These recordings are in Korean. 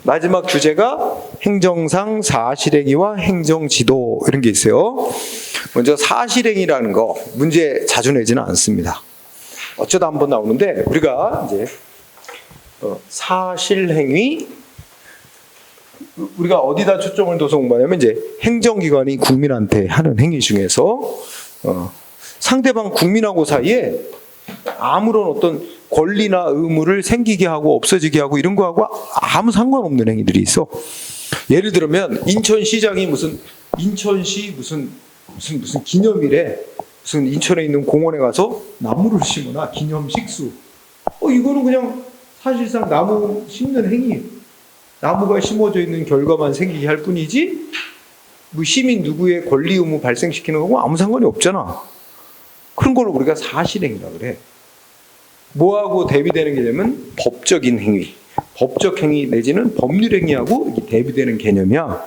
마지막 주제가 행정상 사실행위와 행정지도 이런 게 있어요. 먼저 사실행위라는 거 문제 자주 내지는 않습니다. 어쩌다 한번 나오는데 우리가 이제 사실행위 우리가 어디다 초점을 둬서 공부하냐면 이제 행정기관이 국민한테 하는 행위 중에서 상대방 국민하고 사이에 아무런 어떤 권리나 의무를 생기게 하고 없어지게 하고 이런 거하고 아무 상관없는 행위들이 있어. 예를 들면 인천시장이 무슨 기념일에 무슨 인천에 있는 공원에 가서 나무를 심으나 기념식수. 이거는 그냥 사실상 나무 심는 행위. 나무가 심어져 있는 결과만 생기게 할 뿐이지 뭐 시민 누구의 권리 의무 발생시키는 거고 아무 상관이 없잖아. 그런 걸 우리가 사실행위라고 그래. 뭐하고 대비되는 개념은 법적인 행위. 법적 행위 내지는 법률 행위하고 대비되는 개념이야.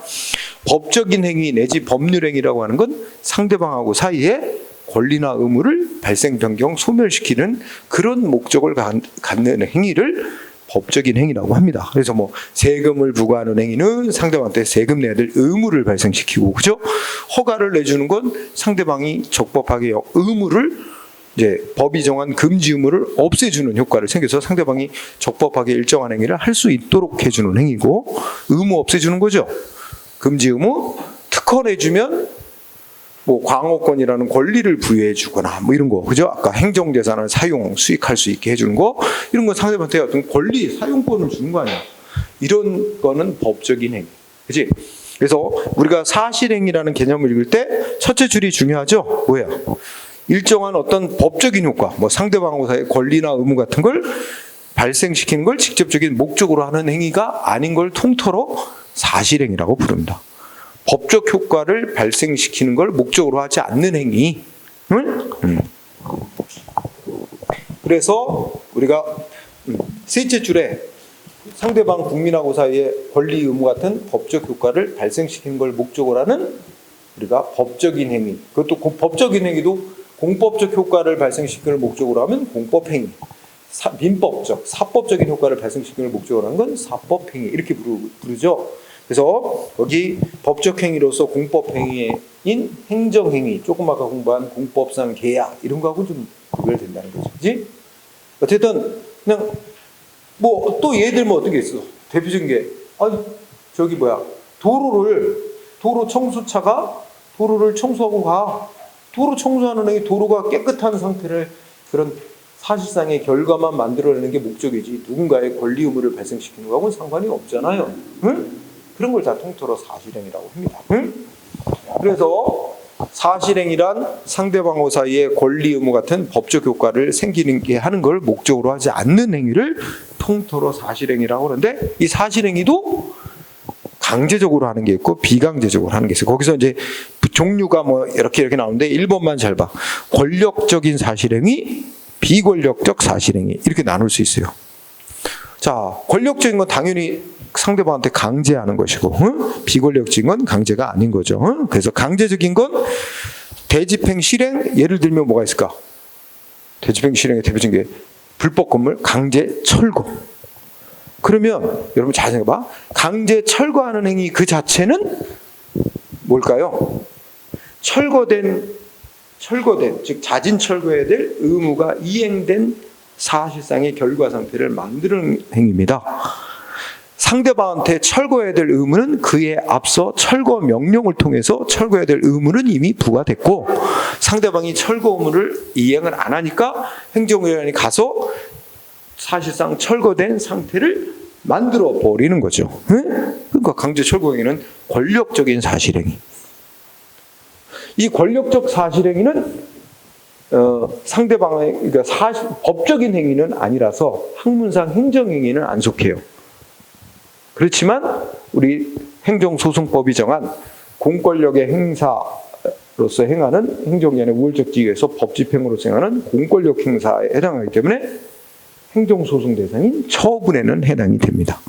법적인 행위 내지 법률 행위라고 하는 건 상대방하고 사이에 권리나 의무를 발생, 변경, 소멸시키는 그런 목적을 갖는 행위를 법적인 행위라고 합니다. 그래서 뭐 세금을 부과하는 행위는 상대방한테 세금 내야 될 의무를 발생시키고, 그죠? 허가를 내주는 건 상대방이 적법하게 의무를 이제 법이 정한 금지 의무를 없애주는 효과를 생겨서 상대방이 적법하게 일정한 행위를 할 수 있도록 해주는 행위고, 의무 없애주는 거죠. 금지 의무 특허 내주면 뭐 광호권이라는 권리를 부여해주거나 뭐 이런 거, 그죠? 아까 행정재산을 사용 수익할 수 있게 해주는 거, 이런 건 상대방한테 어떤 권리 사용권을 주는 거 아니야. 이런 거는 법적인 행위, 그렇지? 그래서 우리가 사실행위라는 개념을 읽을 때 첫째 줄이 중요하죠. 뭐야? 일정한 어떤 법적인 효과, 뭐 상대방하고 사이의 권리나 의무 같은 걸 발생시키는 걸 직접적인 목적으로 하는 행위가 아닌 걸 통틀어 사실행위라고 부릅니다. 법적 효과를 발생시키는 걸 목적으로 하지 않는 행위. 그래서 우리가 셋째 줄에 상대방 국민하고 사이의 권리 의무 같은 법적 효과를 발생시키는 걸 목적으로 하는 우리가 법적인 행위. 그것도 법적인 행위도 공법적 효과를 발생시키는 목적으로 하면 공법행위, 민법적, 사법적인 효과를 공식을 목적으로 하는 건 사법행위 이렇게 부르죠. 그래서 여기 법적 행위로서 공법행위인 행정행위, 조금 아까 공부한 공법상 계약 이런 거하고 좀 구별된다는 거죠. 그치? 어쨌든 그냥 뭐 또 예를 들면 어떤 게 있어. 대표적인 게 저기 도로 청소차가 도로를 청소하고 가. 도로 청소하는 행위, 도로가 깨끗한 상태를 그런 사실상의 결과만 만들어내는 게 목적이지 누군가의 권리 의무를 발생시키는 거하고는 상관이 없잖아요. 응? 그런 걸 다 통틀어 사실행위라고 합니다. 응? 그래서 사실행위란 상대방과 사이의 권리 의무 같은 법적 효과를 생기는 게 하는 걸 목적으로 하지 않는 행위를 통틀어 사실행위라고 하는데, 이 사실행위도 강제적으로 하는 게 있고 비강제적으로 하는 게 있어요. 거기서 이제 종류가 뭐 이렇게 나오는데 1번만 잘 봐. 권력적인 사실행위, 비권력적 사실행위 이렇게 나눌 수 있어요. 자, 권력적인 건 당연히 상대방한테 강제하는 것이고, 비권력적인 건 강제가 아닌 거죠. 그래서 강제적인 건 대집행 실행, 예를 들면 뭐가 있을까? 대집행 실행의 대표적인 게 불법 건물 강제 철거. 그러면 여러분 잘 생각해봐. 강제 철거하는 행위 그 자체는 뭘까요? 철거된 즉 자진 철거해야 될 의무가 이행된 사실상의 결과 상태를 만드는 행위입니다. 상대방한테 철거해야 될 의무는 그에 앞서 철거 명령을 통해서 철거해야 될 의무는 이미 부과됐고, 상대방이 철거 의무를 이행을 안 하니까 행정기관이 가서 사실상 철거된 상태를 만들어 버리는 거죠. 그러니까 강제 철거 행위는 권력적인 사실행위. 이 권력적 사실행위는 상대방의 그러니까 법적인 행위는 아니라서 학문상 행정행위는 안 속해요. 그렇지만 우리 행정소송법이 정한 공권력의 행사로서 행하는 행정기관의 우월적 지위에서 법 집행으로서 행하는 공권력 행사에 해당하기 때문에 행정소송 대상인 처분에는 해당이 됩니다.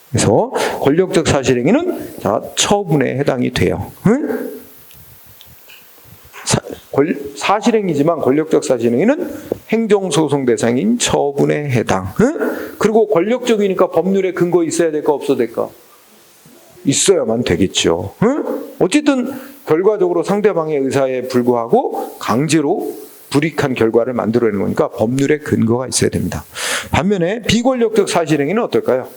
그래서 권력적 사실행위는 처분에 해당이 돼요. 사실행위지만 권력적 사실행위는 행정소송 대상인 처분에 해당. 응? 그리고 권력적이니까 법률에 근거 있어야 될까 없어야 될까? 있어야만 되겠죠. 응? 어쨌든 결과적으로 상대방의 의사에 불구하고 강제로 불이익한 결과를 만들어내는 거니까 법률에 근거가 있어야 됩니다. 반면에 비권력적 사실행위는 어떨까요?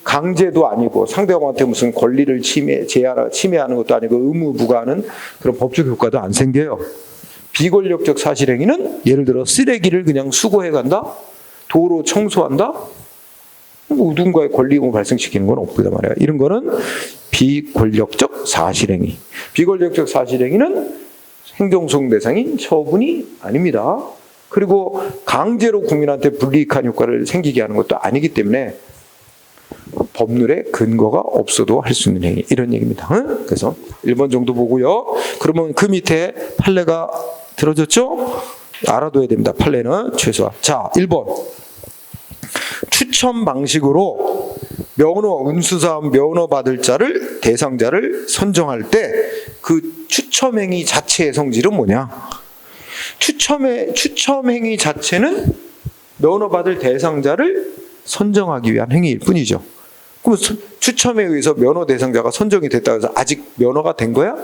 강제도 아니고 상대방한테 무슨 권리를 침해하는 것도 아니고 의무 부과하는 그런 법적 효과도 안 생겨요. 비권력적 사실행위는 예를 들어 쓰레기를 그냥 수거해 간다? 도로 청소한다? 누군가의 권리 의무 발생시키는 건 없단 말이야. 이런 거는 비권력적 사실행위. 비권력적 사실행위는 행정소송 대상인 처분이 아닙니다. 그리고 강제로 국민한테 불이익한 효과를 생기게 하는 것도 아니기 때문에 법률에 근거가 없어도 할 수 있는 행위, 이런 얘기입니다. 응? 그래서 1번 정도 보고요. 그러면 그 밑에 판례가 들어졌죠? 알아둬야 됩니다. 판례는 최소한. 자, 1번. 추첨 방식으로 면허, 운수사업 면허 받을 자를, 대상자를 선정할 때 그 추첨행위 자체의 성질은 뭐냐? 추첨행위 자체는 면허 받을 대상자를 선정하기 위한 행위일 뿐이죠. 그럼 추첨에 의해서 면허 대상자가 선정이 됐다고 해서 아직 면허가 된 거야?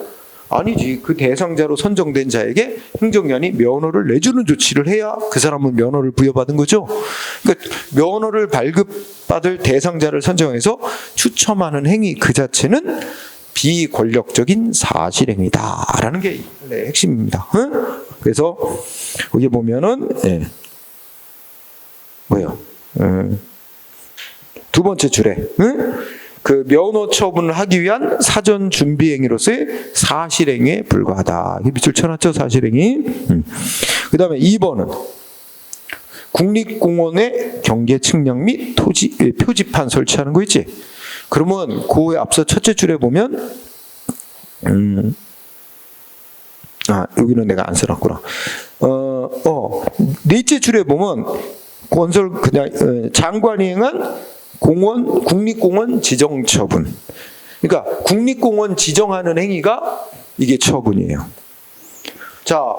아니지. 그 대상자로 선정된 자에게 행정기관이 면허를 내주는 조치를 해야 그 사람은 면허를 부여받은 거죠. 그러니까 면허를 발급받을 대상자를 선정해서 추첨하는 행위 그 자체는 비권력적인 사실행위다라는 게 핵심입니다. 응? 그래서 여기 보면은 뭐예요? 두 번째 줄에 그 면허 처분을 하기 위한 사전 준비 행위로서의 사실행위에 불과하다. 밑줄 쳐놨죠, 사실행위. 그 다음에 2번은 국립공원의 경계 측량 및 표지판 설치하는 거 있지. 그러면 그 앞서 첫째 줄에 보면 여기는 내가 안 써놨구나. 넷째 줄에 보면 건설 그냥 장관이 행한 국립공원 지정 처분. 그러니까 국립공원 지정하는 행위가 이게 처분이에요. 자,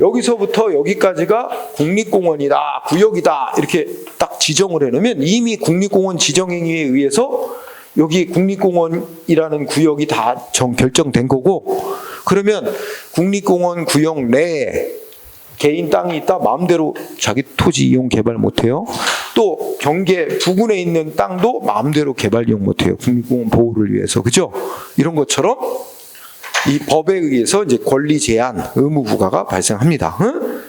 여기서부터 여기까지가 국립공원이다, 구역이다 이렇게 딱 지정을 해놓으면 이미 국립공원 지정 행위에 의해서 여기 국립공원이라는 구역이 다 결정된 거고, 그러면 국립공원 구역 내에 개인 땅이 있다 마음대로 자기 토지 이용 개발 못해요. 또 경계 부근에 있는 땅도 마음대로 개발 이용 못해요. 국립공원 보호를 위해서. 그죠? 이런 것처럼 이 법에 의해서 이제 권리 제한, 의무 부과가 발생합니다.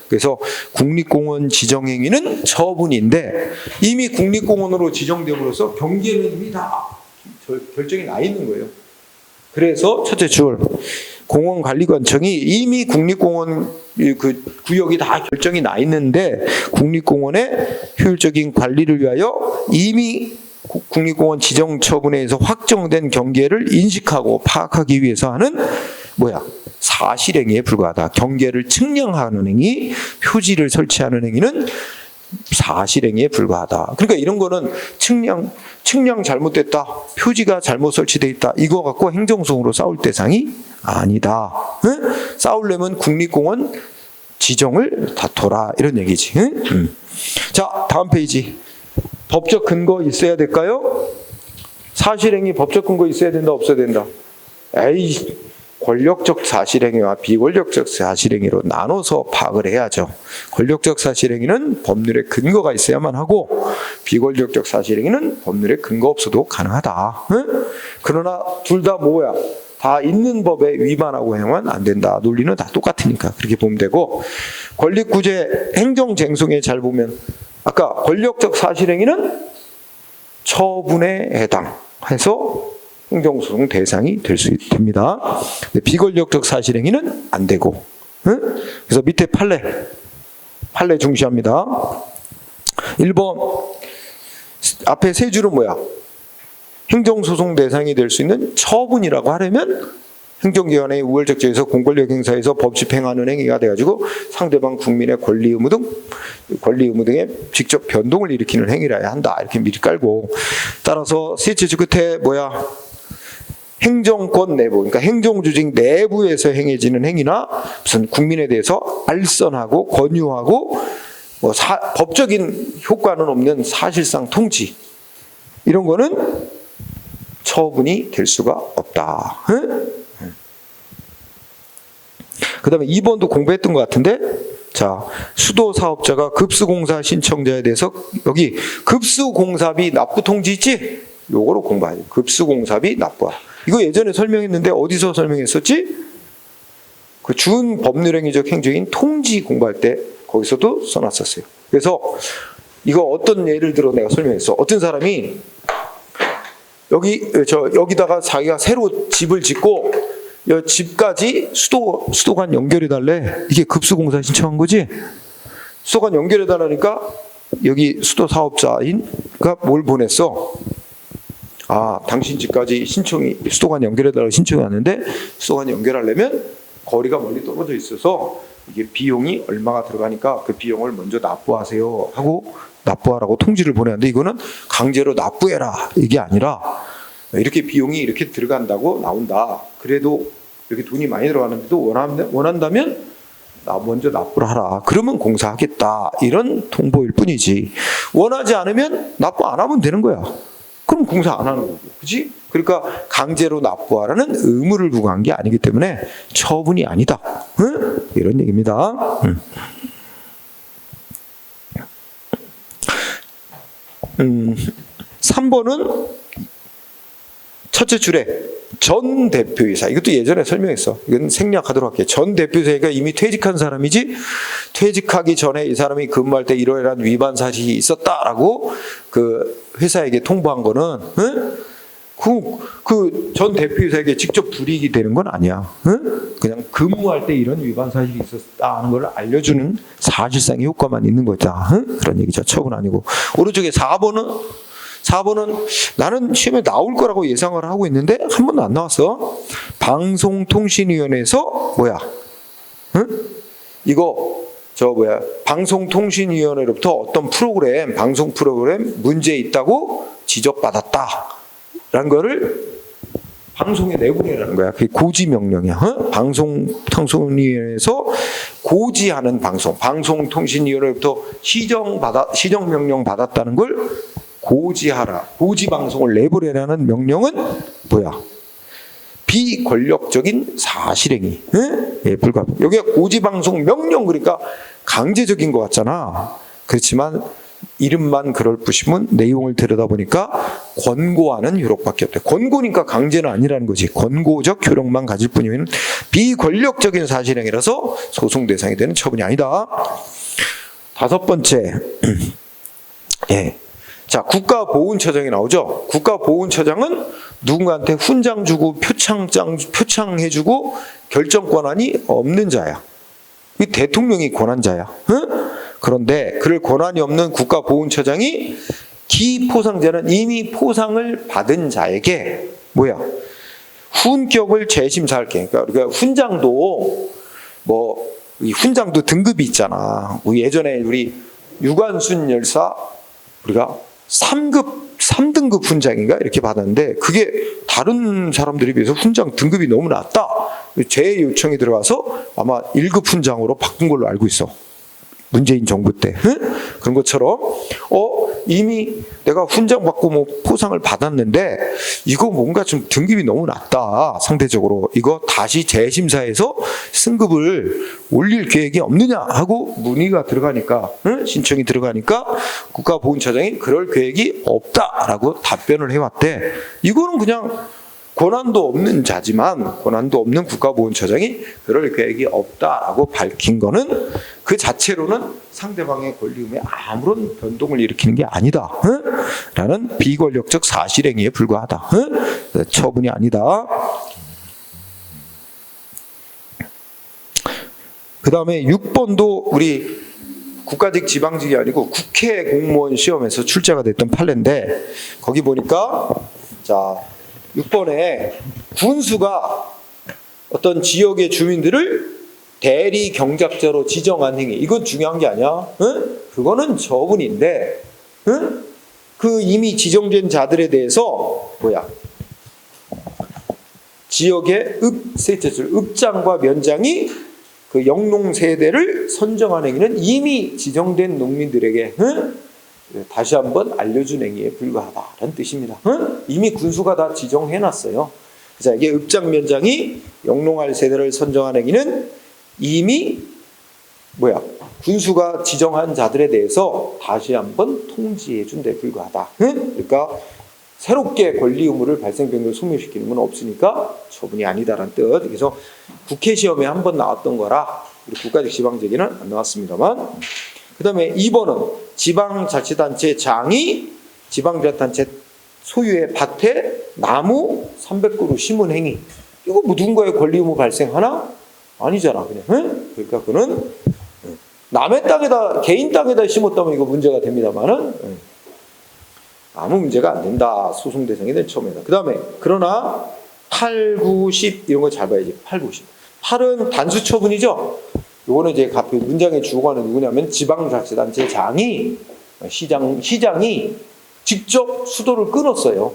그래서 국립공원 지정 행위는 처분인데 이미 국립공원으로 지정됨으로써 경계는 이미 다 결정이 나 있는 거예요. 그래서 첫째 줄, 공원관리관청이 이미 국립공원 그 구역이 다 결정이 나 있는데 국립공원의 효율적인 관리를 위하여 이미 국립공원 지정 처분에 의해서 확정된 경계를 인식하고 파악하기 위해서 하는 사실행위에 불과하다. 경계를 측량하는 행위, 표지를 설치하는 행위는 사실행위에 불과하다. 그러니까 이런 거는 측량 잘못됐다, 표지가 잘못 설치되어 있다, 이거 갖고 행정소송으로 싸울 대상이 아니다. 응? 싸우려면 국립공원 지정을 다퉈라, 이런 얘기지. 응? 자, 다음 페이지. 법적 근거 있어야 될까요? 사실행위 법적 근거 있어야 된다, 없어야 된다? 에이, 권력적 사실행위와 비권력적 사실행위로 나눠서 파악을 해야죠. 권력적 사실행위는 법률에 근거가 있어야만 하고 비권력적 사실행위는 법률에 근거 없어도 가능하다. 응? 그러나 둘 다 다 있는 법에 위반하고 행하면 안 된다. 논리는 다 똑같으니까 그렇게 보면 되고, 권리구제 행정쟁송에 잘 보면 아까 권력적 사실행위는 처분에 해당해서 행정소송 대상이 될 수 됩니다. 비권력적 사실행위는 안 되고. 응? 그래서 밑에 판례 중시합니다. 1번 앞에 세 줄은 뭐야? 행정소송 대상이 될 수 있는 처분이라고 하려면 행정기관의 우월적 지위에서 공권력 행사에서 법 집행하는 행위가 돼가지고 상대방 국민의 권리 의무 등에 직접 변동을 일으키는 행위라야 한다. 이렇게 미리 깔고, 따라서 셋째 줄 끝에 행정권 내부, 그러니까 행정조직 내부에서 행해지는 행위나 무슨 국민에 대해서 알선하고 권유하고 뭐 법적인 효과는 없는 사실상 통치, 이런 거는 처분이 될 수가 없다. 그 다음에 2번도 공부했던 것 같은데, 자, 수도 사업자가 급수공사 신청자에 대해서 여기 급수공사비 납부 통지 있지? 요거로 공부해야 돼. 급수공사비 납부하라. 이거 예전에 설명했는데 어디서 설명했었지? 그 준법률행위적 행정인 통지 공부할 때 거기서도 써놨었어요. 그래서 이거 어떤 예를 들어 내가 설명했어. 어떤 사람이 여기다가 자기가 새로 집을 짓고 이 집까지 수도관 연결해 달래. 이게 급수공사 신청한 거지? 수도관 연결해 달라니까 여기 수도 사업자인가 뭘 보냈어? 아, 당신 집까지 수도관 연결해 달라고 신청이 왔는데 수도관 연결하려면 거리가 멀리 떨어져 있어서 이게 비용이 얼마가 들어가니까 그 비용을 먼저 납부하세요 하고 납부하라고 통지를 보내는데, 이거는 강제로 납부해라 이게 아니라 이렇게 비용이 이렇게 들어간다고 나온다. 그래도 이렇게 돈이 많이 들어가는데도 원한다면 먼저 납부를 하라. 그러면 공사하겠다. 이런 통보일 뿐이지. 원하지 않으면 납부 안 하면 되는 거야. 그럼 공사 안 하는 거고, 그렇지? 그러니까 강제로 납부하라는 의무를 부과한 게 아니기 때문에 처분이 아니다. 응? 이런 얘기입니다. 3번은 첫째 줄에 전 대표이사, 이것도 예전에 설명했어. 이건 생략하도록 할게요. 전 대표이사가 이미 퇴직한 사람이지, 퇴직하기 전에 이 사람이 근무할 때 이러이러한 위반 사실이 있었다라고 그 회사에게 통보한 거는 그 전 대표이사에게 직접 불이익이 되는 건 아니야. 그냥 근무할 때 이런 위반 사실이 있었다는 걸 알려주는 사실상의 효과만 있는 거다. 그런 얘기죠. 처분 아니고. 오른쪽에 4번은 나는 시험에 나올 거라고 예상을 하고 있는데 한 번도 안 나왔어. 방송통신위원회에서 이거 방송통신위원회로부터 어떤 방송 프로그램 문제 있다고 지적받았다라는 거를 방송에 내보내라는 거야. 그게 고지 명령이야. 방송통신위원회에서 고지하는 방송통신위원회로부터 시정 명령 받았다는 걸 고지하라. 고지 방송을 내보내라는 명령은 뭐야? 비권력적인 사실행위. 예, 불가합니다. 여기가 고지 방송 명령, 그러니까 강제적인 것 같잖아. 그렇지만 이름만 그럴 뿐이면 내용을 들여다보니까 권고하는 효력밖에 없대. 권고니까 강제는 아니라는 거지. 권고적 효력만 가질 뿐이면 비권력적인 사실행위라서 소송 대상이 되는 처분이 아니다. 5번째. 예. 자, 국가보훈처장이 나오죠. 국가보훈처장은 누군가한테 훈장 주고 표창해주고 결정 권한이 없는 자야. 이 대통령이 권한자야. 그런데 그럴 권한이 없는 국가보훈처장이 기포상자는 이미 포상을 받은 자에게 훈격을 재심사할게. 그러니까 훈장도 이 훈장도 등급이 있잖아. 예전에 우리 유관순 열사 우리가 3등급 훈장인가 이렇게 받았는데 그게 다른 사람들에 비해서 훈장 등급이 너무 낮다. 재 요청이 들어가서 아마 1급 훈장으로 바꾼 걸로 알고 있어. 문재인 정부 때. 그런 것처럼 이미 내가 훈장 받고 포상을 받았는데 이거 뭔가 좀 등급이 너무 낮다. 상대적으로 이거 다시 재심사해서 승급을 올릴 계획이 없느냐 하고 문의가 들어가니까 신청이 들어가니까 국가보훈처장이 그럴 계획이 없다라고 답변을 해왔대. 이거는 그냥 권한도 없는 자지만 권한도 없는 국가보훈처장이 그럴 계획이 없다라고 밝힌 거는 그 자체로는 상대방의 권리의무에 아무런 변동을 일으키는 게 아니다. 라는 비권력적 사실행위에 불과하다. 처분이 아니다. 그 다음에 6번도 우리 국가직 지방직이 아니고 국회 공무원 시험에서 출제가 됐던 판례인데 거기 보니까 자 6번에 군수가 어떤 지역의 주민들을 대리 경작자로 지정한 행위, 이건 중요한 게 아니야. 그거는 처분인데 그 이미 지정된 자들에 대해서 지역의 세입자들, 읍장과 면장이 그 영농 세대를 선정한 행위는 이미 지정된 농민들에게 다시 한번 알려준 행위에 불과하다는 뜻입니다. 이미 군수가 다 지정해놨어요. 자, 이게 읍장 면장이 영농할 세대를 선정한 행위는 이미 군수가 지정한 자들에 대해서 다시 한번 통지해준 데 불과하다. 그러니까 새롭게 권리 의무를 발생 변경을 소멸시키는 건 없으니까 처분이 아니다라는 뜻. 그래서 국회 시험에 한 번 나왔던 거라 우리 국가적 지방제기는 안 나왔습니다만. 그 다음에 2번은 지방자치단체장이 지방자치단체 소유의 밭에 나무 300그루 심은 행위. 이거 뭐 누군가의 권리 의무 발생하나? 아니잖아, 그냥. 그러니까 그는 남의 땅에다, 개인 땅에다 심었다면 이거 문제가 됩니다만은 아무 문제가 안 된다. 소송 대상이 된 처음이다. 그 다음에 그러나 8, 9, 10 이런 거 잘 봐야지. 8, 9, 10. 8은 단수 처분이죠. 요거는 이제 문장의 주어가 누구냐면 지방자치단체장이 시장이 직접 수도를 끊었어요.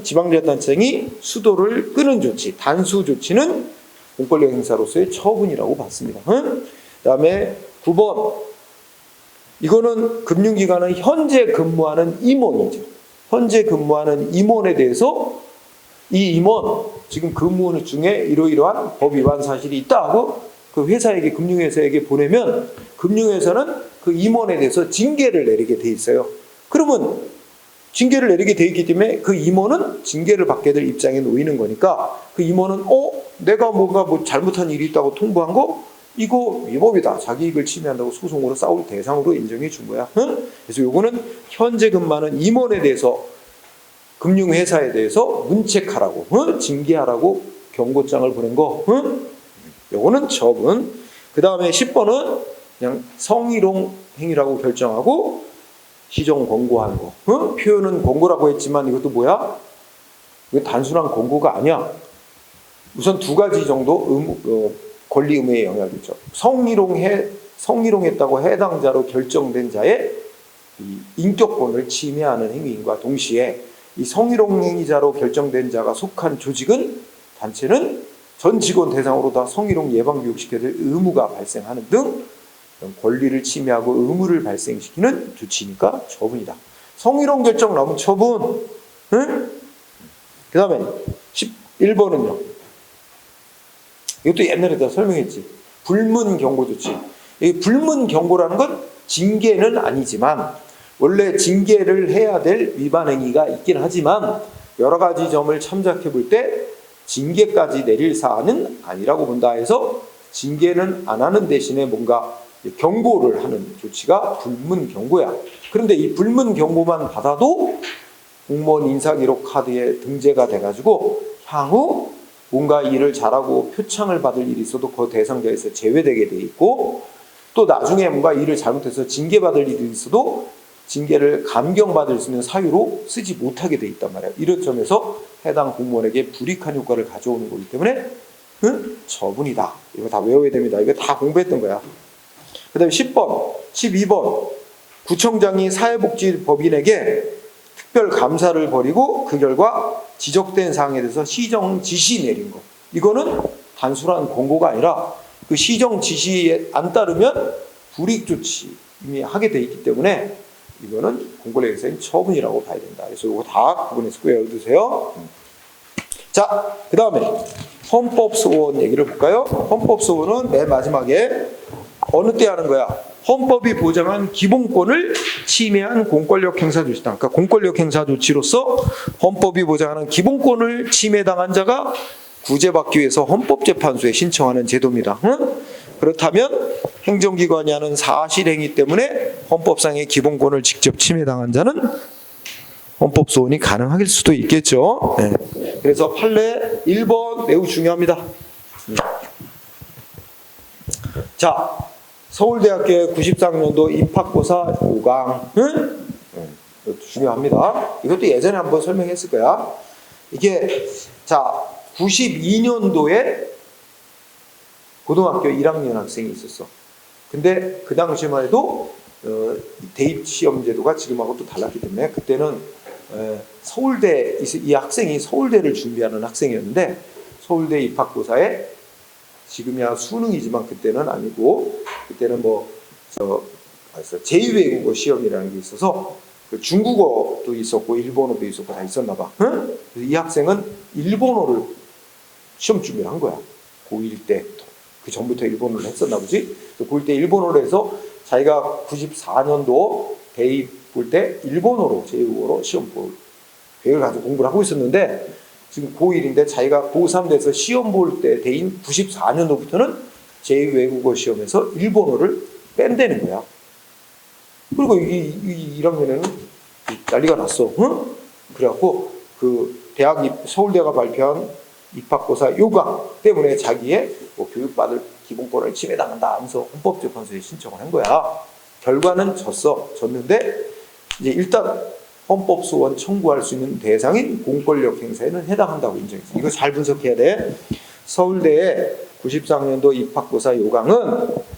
지방자치단체장이 수도를 끊은 조치, 단수 조치는 공권력 행사로서의 처분이라고 봤습니다. 그 다음에 9번. 이거는 금융기관은 현재 근무하는 임원이죠. 현재 근무하는 임원에 대해서 이 임원, 지금 근무 중에 이러이러한 법 위반 사실이 있다 하고 그 회사에게, 금융회사에게 보내면 금융회사는 그 임원에 대해서 징계를 내리게 돼 있어요. 그러면 징계를 내리게 돼 있기 때문에 그 임원은 징계를 받게 될 입장에 놓이는 거니까 그 임원은 내가 뭔가 잘못한 일이 있다고 통보한 거 이거 위법이다. 자기 이익을 침해한다고 소송으로 싸울 대상으로 인정해 준 거야. 그래서 요거는 현재 근무하는 임원에 대해서 금융회사에 대해서 문책하라고, 징계하라고 경고장을 보낸 거. 요거는 처분. 그 다음에 10번은 그냥 성희롱 행위라고 결정하고 시정 권고하는 거. 표현은 권고라고 했지만 이것도 뭐야? 이거 단순한 권고가 아니야. 우선 두 가지 정도 권리 의무에 영향을 있죠. 성희롱했다고 해당자로 결정된 자의 이 인격권을 침해하는 행위인과 동시에 이 성희롱 행위자로 결정된 자가 속한 조직은, 단체는 전 직원 대상으로 다 성희롱 예방 교육시켜야 될 의무가 발생하는 등 권리를 침해하고 의무를 발생시키는 조치니까 처분이다. 성희롱 결정 나오면 처분. 그 다음에 11번은요. 이것도 옛날에 다 설명했지. 불문 경고 조치. 이 불문 경고라는 건 징계는 아니지만 원래 징계를 해야 될 위반 행위가 있긴 하지만 여러 가지 점을 참작해 볼 때 징계까지 내릴 사안은 아니라고 본다 해서 징계는 안 하는 대신에 뭔가 경고를 하는 조치가 불문 경고야. 그런데 이 불문 경고만 받아도 공무원 인사기록 카드에 등재가 돼가지고 향후 뭔가 일을 잘하고 표창을 받을 일이 있어도 그 대상자에서 제외되게 돼 있고, 또 나중에 뭔가 일을 잘못해서 징계받을 일이 있어도 징계를 감경받을 수 있는 사유로 쓰지 못하게 돼 있단 말이야. 이런 점에서 해당 공무원에게 불이익한 효과를 가져오는 거기 때문에 처분이다. 이거 다 외워야 됩니다. 이거 다 공부했던 거야. 그 다음에 10번, 12번. 구청장이 사회복지법인에게 특별 감사를 벌이고 그 결과 지적된 사항에 대해서 시정 지시 내린 거. 이거는 단순한 권고가 아니라 그 시정 지시에 안 따르면 불이익 조치 이미 하게 돼 있기 때문에 이거는 공권력 행사인 처분이라고 봐야 된다. 그래서 이거 다 구분해서 외워두세요. 자, 그 다음에 헌법소원 얘기를 볼까요? 헌법소원은 맨 마지막에 어느 때 하는 거야? 헌법이 보장한 기본권을 침해한 공권력 행사 조치다. 그러니까 공권력 행사 조치로서 헌법이 보장하는 기본권을 침해당한 자가 구제받기 위해서 헌법재판소에 신청하는 제도입니다. 그렇다면 행정기관이 하는 사실행위 때문에 헌법상의 기본권을 직접 침해당한 자는 헌법소원이 가능할 수도 있겠죠. 네. 그래서 판례 1번 매우 중요합니다. 자, 서울대학교 93년도 입학고사 5강. 이것도 중요합니다. 이것도 예전에 한번 설명했을 거야. 이게, 자, 92년도에 고등학교 1학년 학생이 있었어. 근데 그 당시만 해도 대입 시험 제도가 지금하고 또 달랐기 때문에 그때는 서울대, 이 학생이 서울대를 준비하는 학생이었는데 서울대 입학고사에 지금이야 수능이지만 그때는 아니고 그때는 제2외국어 시험이라는 게 있어서 그 중국어도 있었고 일본어도 있었고 다 있었나 봐. 응? 그래서 이 학생은 일본어를 시험 준비를 한 거야. 고1 때부터. 그 전부터 일본어를 했었나 보지. 고1 때 일본어를 해서 자기가 94년도 대입 볼 때 일본어로 제2외국어로 시험 볼 계획을 가지고 공부를 하고 있었는데 지금 고1인데 자기가 고3 돼서 시험 볼 때 대인 94년도부터는 제2외국어 시험에서 일본어를 뺀다는 거야. 그리고 이 1학년에는 난리가 났어. 응? 그래갖고 서울대가 발표한 입학고사 요강 때문에 자기의 교육받을 기본권을 침해당한다 하면서 헌법재판소에 신청을 한 거야. 결과는 졌는데 이제 일단 헌법소원 청구할 수 있는 대상인 공권력 행사에는 해당한다고 인정했어. 이거 잘 분석해야 돼. 서울대의 94학년도 입학고사 요강은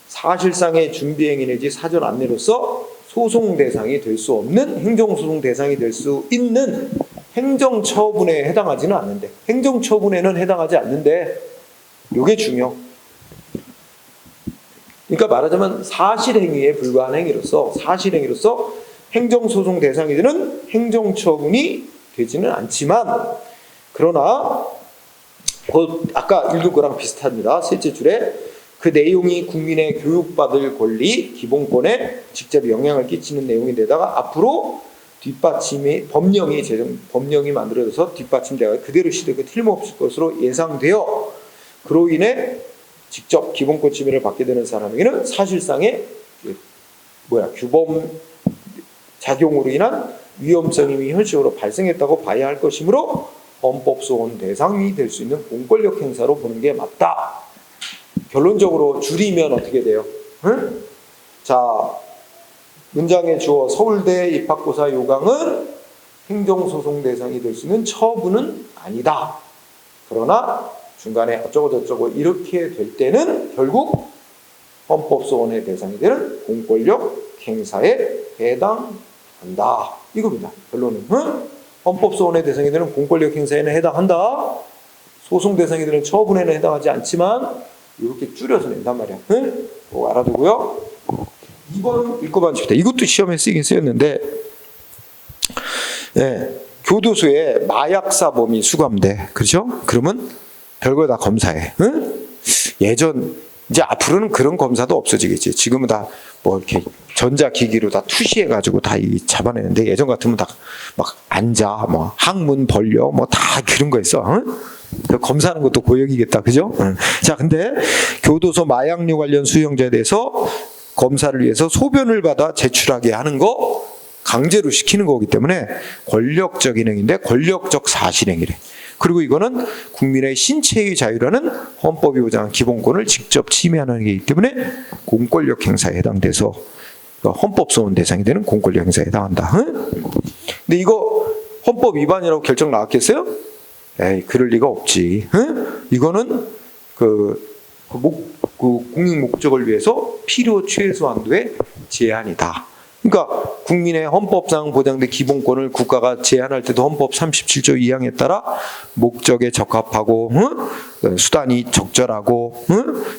사실상의 준비행위 내지 사전 안내로서 소송 대상이 될 수 없는 행정소송 대상이 될 수 있는 행정처분에 해당하지는 않는데 행정처분에는 해당하지 않는데 이게 중요. 그러니까 말하자면 사실행위에 불과한 행위로서 행정소송 대상이 되는 행정처분이 되지는 않지만 그러나 아까 읽은 거랑 비슷합니다. 셋째 줄에 그 내용이 국민의 교육받을 권리, 기본권에 직접 영향을 끼치는 내용인데다가 앞으로 법령이 만들어져서 뒷받침되어 그대로 시되고 틀림없을 것으로 예상되어 그로 인해 직접 기본권 침해를 받게 되는 사람에게는 사실상의 규범 작용으로 인한 위험성이 현실적으로 발생했다고 봐야 할 것이므로 헌법소원 대상이 될 수 있는 공권력 행사로 보는 게 맞다. 결론적으로 줄이면 어떻게 돼요? 응? 자, 문장의 주어 서울대 입학고사 요강은 행정소송 대상이 될 수 있는 처분은 아니다. 그러나 중간에 어쩌고저쩌고 이렇게 될 때는 결국 헌법소원의 대상이 되는 공권력 행사에 해당한다. 이겁니다. 결론은 헌법소원의 대상이 되는 공권력 행사에는 해당한다. 소송 대상이 되는 처분에는 해당하지 않지만 이렇게 줄여서 낸단 말이야. 뭐 알아두고요. 2번 읽고만 줍니다. 이것도 시험에 쓰긴 쓰였는데 교도소에 마약사범이 수감돼. 그렇죠? 그러면 별걸 다 검사해. 이제 앞으로는 그런 검사도 없어지겠지. 지금은 다 뭐 이렇게 전자기기로 다 투시해가지고 다 잡아내는데 예전 같으면 다 막 앉아, 뭐 항문 벌려, 뭐 다 그런 거 있어. 검사하는 것도 고역이겠다, 그죠? 자, 근데 교도소 마약류 관련 수용자에 대해서 검사를 위해서 소변을 받아 제출하게 하는 거 강제로 시키는 거기 때문에 권력적인 행위인데 권력적 사실행위래. 그리고 이거는 국민의 신체의 자유라는 헌법이 보장한 기본권을 직접 침해하는 행위이기 때문에 공권력 행사에 해당돼서 헌법소원 대상이 되는 공권력 행사에 해당한다. 근데 이거 헌법 위반이라고 결정 나왔겠어요? 에이, 그럴 리가 없지. 이거는 국민 목적을 위해서 필요 최소 한도의 제한이다. 그러니까 국민의 헌법상 보장된 기본권을 국가가 제한할 때도 헌법 37조 2항에 따라 목적에 적합하고 수단이 적절하고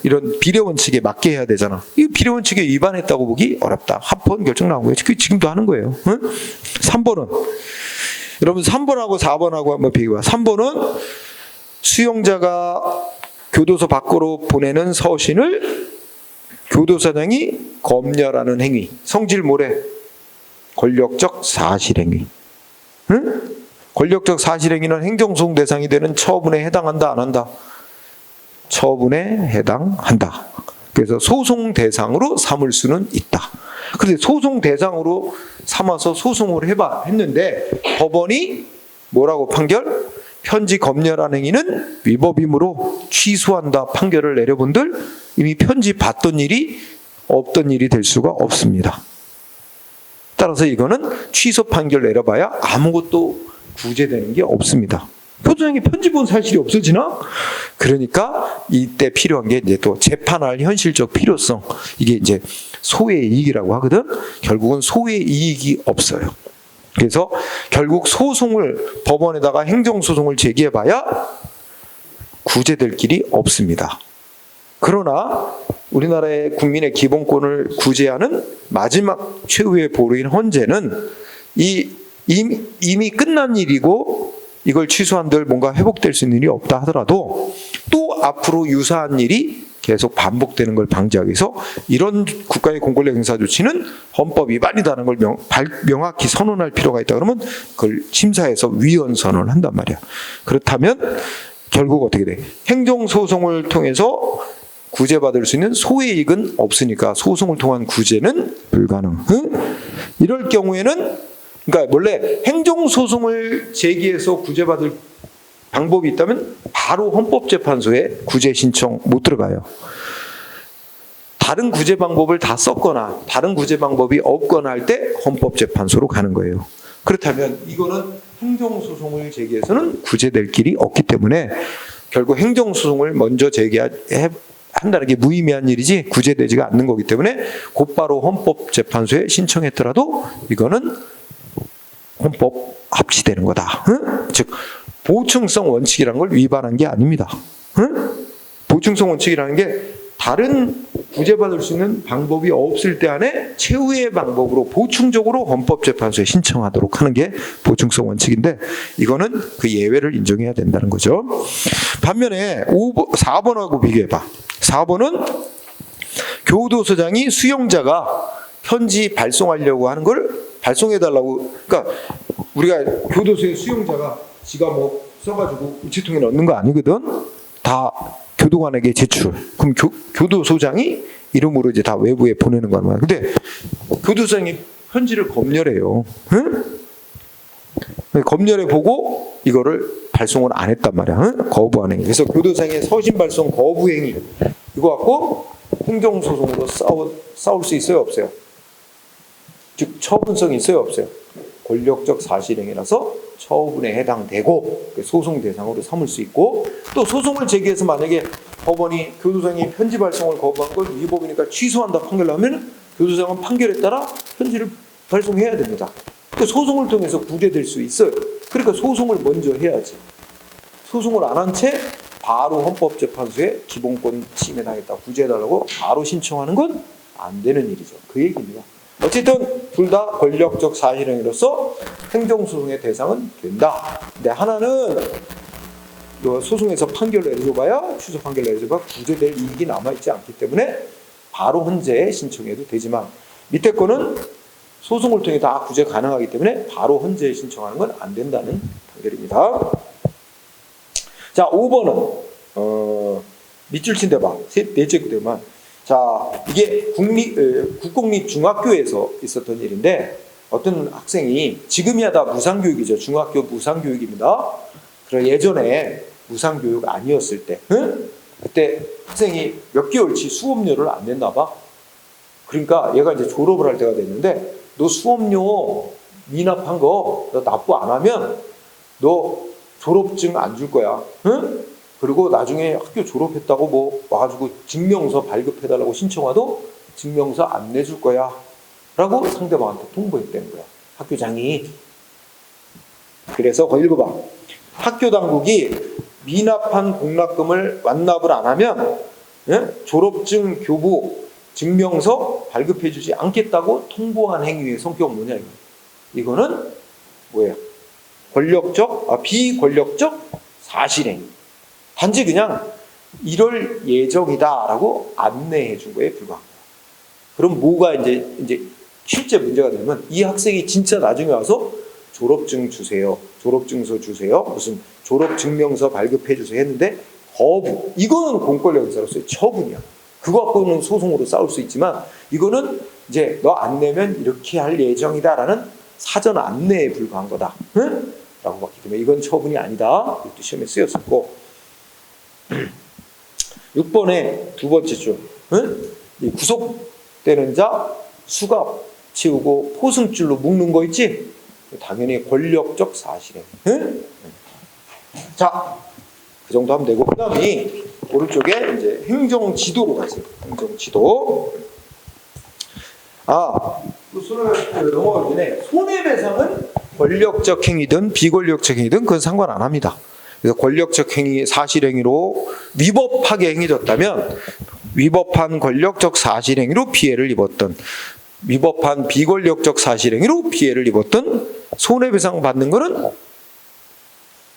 이런 비례 원칙에 맞게 해야 되잖아. 이 비례 원칙에 위반했다고 보기 어렵다. 합헌 결정 나온 거예요. 지금도 하는 거예요. 3번은 여러분 3번하고 4번하고 한번 비교해봐. 3번은 수용자가 교도소 밖으로 보내는 서신을 교도소장이 검열하는 행위, 성질모래, 권력적 사실행위. 권력적 사실행위는 행정소송 대상이 되는 처분에 해당한다, 안 한다? 처분에 해당한다. 그래서 소송 대상으로 삼을 수는 있다. 그런데 소송 대상으로 삼아서 소송을 했는데 법원이 뭐라고 판결? 편지 검열한 행위는 위법이므로 취소한다 판결을 내려본들 이미 편지 받던 일이 없던 일이 될 수가 없습니다. 따라서 이거는 취소 판결 내려봐야 아무것도 구제되는 게 없습니다. 교도장이 편지 본 사실이 없어지나? 그러니까 이때 필요한 게 이제 또 재판할 현실적 필요성. 이게 이제 소의 이익이라고 하거든. 결국은 소의 이익이 없어요. 그래서 결국 소송을 법원에다가 행정소송을 제기해봐야 구제될 길이 없습니다. 그러나 우리나라의 국민의 기본권을 구제하는 마지막 최후의 보루인 헌재는 이미 끝난 일이고 이걸 취소한들 뭔가 회복될 수 있는 일이 없다 하더라도 또 앞으로 유사한 일이 계속 반복되는 걸 방지하기 위해서 이런 국가의 공권력 행사 조치는 헌법 위반이다는 걸 명확히 선언할 필요가 있다 그러면 그걸 심사해서 위헌 선언을 한단 말이야. 그렇다면 결국 어떻게 돼? 행정소송을 통해서 구제받을 수 있는 소외이익은 없으니까 소송을 통한 구제는 불가능. 이럴 경우에는 그러니까 원래 행정소송을 제기해서 구제받을 방법이 있다면 바로 헌법재판소에 구제 신청 못 들어가요. 다른 구제 방법을 다 썼거나 다른 구제 방법이 없거나 할 때 헌법재판소로 가는 거예요. 그렇다면 이거는 행정소송을 제기해서는 구제될 길이 없기 때문에 결국 행정소송을 먼저 한다는 게 무의미한 일이지 구제되지가 않는 거기 때문에 곧바로 헌법재판소에 신청했더라도 이거는 헌법 합치되는 거다. 즉 보충성 원칙이라는 걸 위반한 게 아닙니다. 보충성 원칙이라는 게 다른 구제받을 수 있는 방법이 없을 때 안에 최후의 방법으로 보충적으로 헌법재판소에 신청하도록 하는 게 보충성 원칙인데 이거는 그 예외를 인정해야 된다는 거죠. 반면에 4번하고 비교해봐. 4번은 교도소장이 수용자가 편지 발송하려고 하는 걸 발송해달라고. 그러니까 우리가 교도소의 수용자가 지가 뭐 써가지고 우체통에 넣는 거 아니거든. 다 교도관에게 제출. 그럼 교도소장이 이름으로 이제 다 외부에 보내는 거란 말이야. 근데 교도소장이 편지를 검열해요. 응? 검열해 보고 이거를 발송을 안 했단 말이야. 응? 거부한 행위. 그래서 교도소장의 서신 발송 거부 행위 이거 갖고 행정소송으로 싸울 수 있어요, 없어요? 즉 처분성이 있어요, 없어요? 권력적 사실행위라서 처분에 해당되고 소송 대상으로 삼을 수 있고 또 소송을 제기해서 만약에 법원이 교도소장이 편지 발송을 거부한 걸 위법이니까 취소한다 판결을 하면 교도소장은 판결에 따라 편지를 발송해야 됩니다. 그러니까 소송을 통해서 구제될 수 있어요. 그러니까 소송을 먼저 해야지. 소송을 안 한 채 바로 헌법재판소에 기본권 침해당했다 구제해달라고 바로 신청하는 건 안 되는 일이죠. 그 얘기입니다. 어쨌든 둘 다 권력적 사실행위로서 행정소송의 대상은 된다. 근데 하나는 소송에서 판결을 내려줘봐야 취소 판결을 내려줘봐 구제될 이익이 남아있지 않기 때문에 바로 헌재에 신청해도 되지만 밑에 거는 소송을 통해 다 구제 가능하기 때문에 바로 헌재에 신청하는 건 안 된다는 판결입니다. 자 5번은 밑줄 친 데봐 넷째 구대만. 자, 이게 국공립중학교에서 있었던 일인데 어떤 학생이 지금이야 다 무상교육이죠. 중학교 무상교육입니다. 그럼 예전에 무상교육 아니었을 때 그때 학생이 몇 개월치 수업료를 안 냈나 봐. 그러니까 얘가 이제 졸업을 할 때가 됐는데 너 수업료 미납한 거 너 납부 안 하면 너 졸업증 안 줄 거야. 그리고 나중에 학교 졸업했다고 뭐 와가지고 증명서 발급해달라고 신청와도 증명서 안 내줄 거야 라고 상대방한테 통보했다는 거야, 학교장이. 그래서 거기 읽어봐. 학교 당국이 미납한 공납금을 완납을 안 하면 졸업증, 교부, 증명서 발급해주지 않겠다고 통보한 행위의 성격은 뭐냐 이거. 이거는 뭐예요? 비권력적 사실행위. 단지 그냥 이럴 예정이다라고 안내해 준 거에 불과한 거야. 그럼 뭐가 이제 실제 문제가 되면 이 학생이 진짜 나중에 와서 졸업증 주세요, 졸업증서 주세요, 무슨 졸업증명서 발급해 주세요 했는데 거부. 이거는 공권력 행사로서의 처분이야. 그거 갖고는 소송으로 싸울 수 있지만 이거는 이제 너 안 내면 이렇게 할 예정이다라는 사전 안내에 불과한 거다. 응? 라고 봤기 때문에 이건 처분이 아니다. 이것도 시험에 쓰였었고 6번에 두 번째 줄. 이 구속되는 자 수갑 채우고 포승줄로 묶는 거 있지? 당연히 권력적 사실행. 자, 그 정도 하면 되고 그 다음에 오른쪽에 이제 행정지도로 가세요. 행정지도. 손을 넘어가기 전에 손해배상은 권력적 행위든 비권력적 행위든 그건 상관 안 합니다. 그래서 권력적 행위, 사실행위로 위법하게 행해졌다면 위법한 권력적 사실행위로 피해를 입었던, 위법한 비권력적 사실행위로 피해를 입었던 손해배상 받는 거는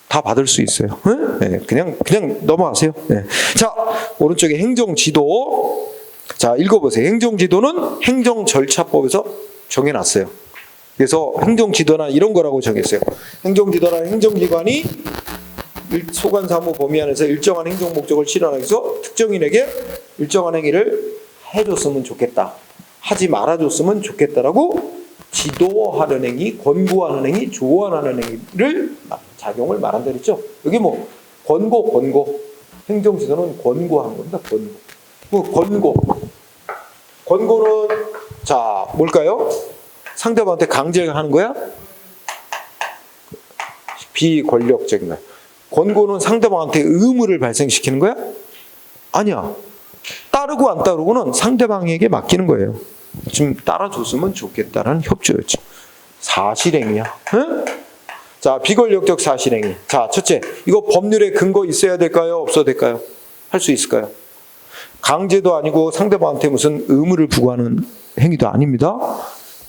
다 받을 수 있어요. 네, 그냥 넘어가세요. 네. 자, 오른쪽에 행정지도. 자, 읽어보세요. 행정지도는 행정절차법에서 정해놨어요. 그래서 행정지도나 이런 거라고 정했어요. 행정지도나 행정기관이 소관 사무 범위 안에서 일정한 행정 목적을 실현하기 위해서 특정인에게 일정한 행위를 해줬으면 좋겠다, 하지 말아줬으면 좋겠다라고 지도하는 행위, 권고하는 행위, 조언하는 행위를 작용을 말한다 그랬죠. 여기 뭐 권고 행정지도는 권고하는 겁니다. 권고는 자 뭘까요? 상대방한테 강제하는 거야? 비권력적인 거야. 권고는 상대방한테 의무를 발생시키는 거야? 아니야. 따르고 안 따르고는 상대방에게 맡기는 거예요. 좀 따라줬으면 좋겠다는 협조였죠. 사실행위야. 응? 자, 비권력적 사실행위. 자, 첫째, 이거 법률에 근거 있어야 될까요? 없어도 될까요? 할 수 있을까요? 강제도 아니고 상대방한테 무슨 의무를 부과하는 행위도 아닙니다.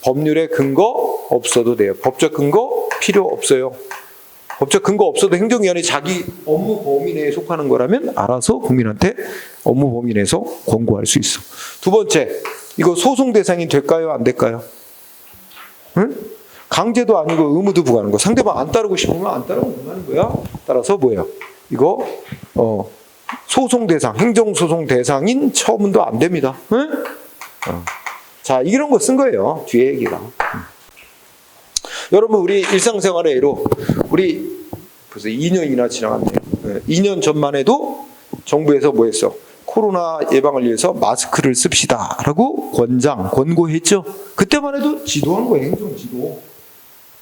법률에 근거 없어도 돼요. 법적 근거 필요 없어요. 법적 근거 없어도 행정위원회 자기 업무 범위 내에 속하는 거라면 알아서 국민한테 업무 범위 내에서 권고할 수 있어. 두 번째, 이거 소송 대상이 될까요? 안 될까요? 응? 강제도 아니고 의무도 부과하는 거. 상대방 안 따르고 싶으면 안 따르면 그만하는 거야. 따라서 뭐예요? 이거 소송 대상, 행정소송 대상인 처분도 안 됩니다. 응? 자, 이런 거 쓴 거예요. 뒤에 얘기가. 여러분, 우리 일상생활의 예로 우리 벌써 2년이나 지나갔네요. 2년 전만 해도 정부에서 뭐 했어? 코로나 예방을 위해서 마스크를 씁시다 라고 권고했죠. 그때만 해도 지도한 거예요. 행정지도.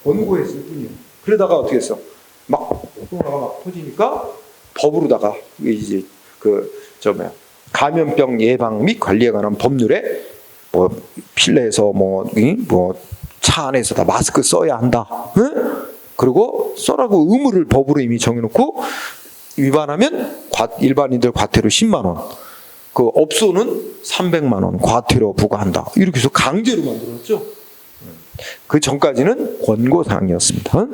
권고했을 뿐이에요. 그러다가 어떻게 했어? 막 코로나가 막 터지니까 법으로다가 이제 감염병 예방 및 관리에 관한 법률에 뭐 필내에서 차 안에서 다 마스크 써야 한다. 응? 그리고 써라고 의무를 법으로 이미 정해놓고 위반하면 일반인들 과태료 10만 원, 그 업소는 300만 원 과태료 부과한다. 이렇게 해서 강제로 만들었죠. 그 전까지는 권고사항이었습니다.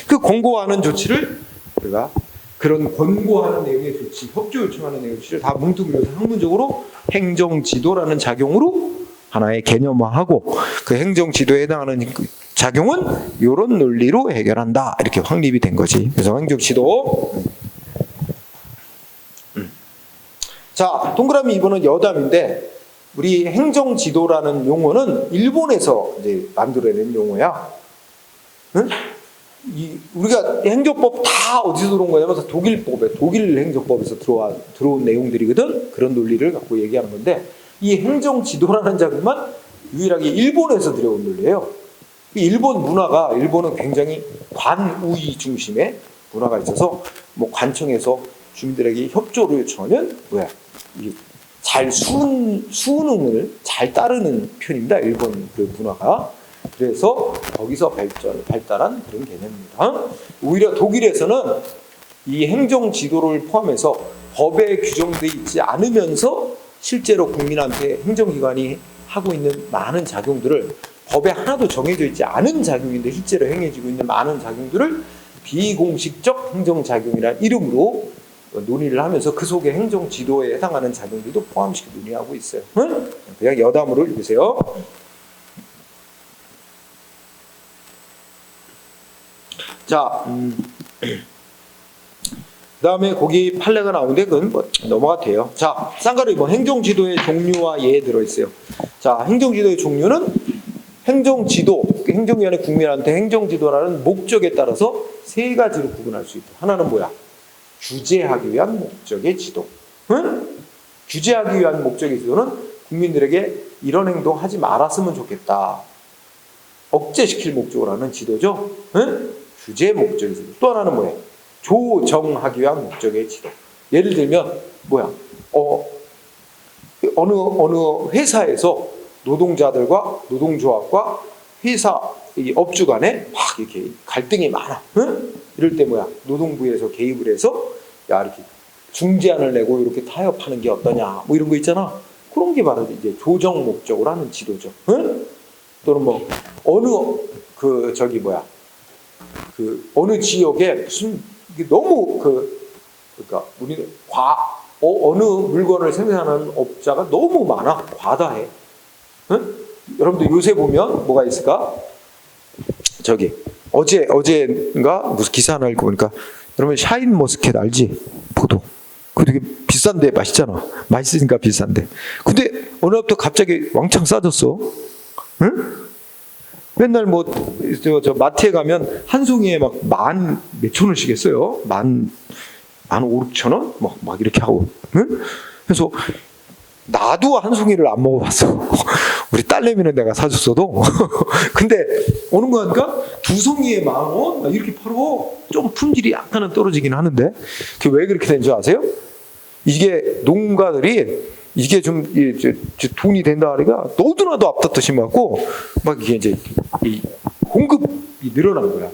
그 권고하는 조치를 우리가 그런 권고하는 내용의 조치, 협조 요청하는 내용의 조치를 다 뭉뚱그려서 학문적으로 행정지도라는 작용으로 하나의 개념화하고 그 행정지도에 해당하는 작용은 이런 논리로 해결한다. 이렇게 확립이 된 거지. 그래서 행정지도. 자, 동그라미 2번은 여담인데 우리 행정지도라는 용어는 일본에서 이제 만들어낸 용어야. 응? 우리가 행정법 다 어디서 들어온 거냐면 독일 행정법에서 들어온 내용들이거든. 그런 논리를 갖고 얘기하는 건데 이 행정지도라는 작용만 유일하게 일본에서 들여온 논리예요. 일본 문화가, 일본은 굉장히 관우위 중심의 문화가 있어서 뭐 관청에서 주민들에게 협조를 요청하면 잘 수능을 잘 따르는 편입니다. 일본 그 문화가. 그래서 거기서 발달한 그런 개념입니다. 오히려 독일에서는 이 행정지도를 포함해서 법에 규정되어 있지 않으면서 실제로 국민한테 행정기관이 하고 있는 많은 작용들을 법에 하나도 정해져 있지 않은 작용인데 실제로 행해지고 있는 많은 작용들을 비공식적 행정작용이라는 이름으로 논의를 하면서 그 속에 행정지도에 해당하는 작용들도 포함시켜 논의하고 있어요. 그냥 여담으로 읽으세요. 자, 그 다음에 거기 판례가 나오는데 그건 뭐 넘어가도 돼요. 자, 쌍가루 2번 행정지도의 종류와 예에 들어있어요. 자, 행정지도의 종류는 행정지도, 행정위원회 국민한테 행정지도라는 목적에 따라서 세 가지로 구분할 수 있다. 하나는 뭐야? 규제하기 위한 목적의 지도. 응? 규제하기 위한 목적의 지도는 국민들에게 이런 행동 하지 말았으면 좋겠다. 억제시킬 목적으로 하는 지도죠. 응? 규제 목적의 지도. 또 하나는 뭐예요? 조정하기 위한 목적의 지도. 예를 들면 뭐야? 어느 회사에서 노동자들과 노동조합과 회사 이 업주 간에 막 이렇게 갈등이 많아. 응? 이럴 때 뭐야? 노동부에서 개입을 해서 야 이렇게 중재안을 내고 이렇게 타협하는 게 어떠냐? 뭐 이런 거 있잖아. 그런 게 바로 이제 조정 목적으로 하는 지도죠. 응? 또는 뭐 어느 그 저기 뭐야? 그 어느 지역에 무슨 이게 너무 그러니까 우리 어느 물건을 생산하는 업자가 너무 많아. 과다해. 응? 여러분들 요새 보면 뭐가 있을까? 저기 어제인가 무슨 기사 하나 읽고 보니까 여러분 샤인 머스켓 알지? 포도. 그거 되게 비싼데 맛있잖아. 맛있으니까 비싼데. 근데 어느 날부터 갑자기 왕창 싸졌어. 응? 맨날 뭐 저 마트에 가면 한 송이에 막 만 몇천 원씩 했어요. 만 5,6,000원? 막 이렇게 하고. 응? 그래서 나도 한 송이를 안 먹어봤어. 우리 딸내미는 내가 사줬어도. 근데 어느 거 하니까 두 송이에 10,000원? 이렇게 팔어. 좀 품질이 약간은 떨어지긴 하는데. 그게 왜 그렇게 된 줄 아세요? 이게 농가들이 이게 좀 돈이 된다 하니까 너도나도 앞다투시 맞고 막 이게 이제 이 공급이 늘어난 거야.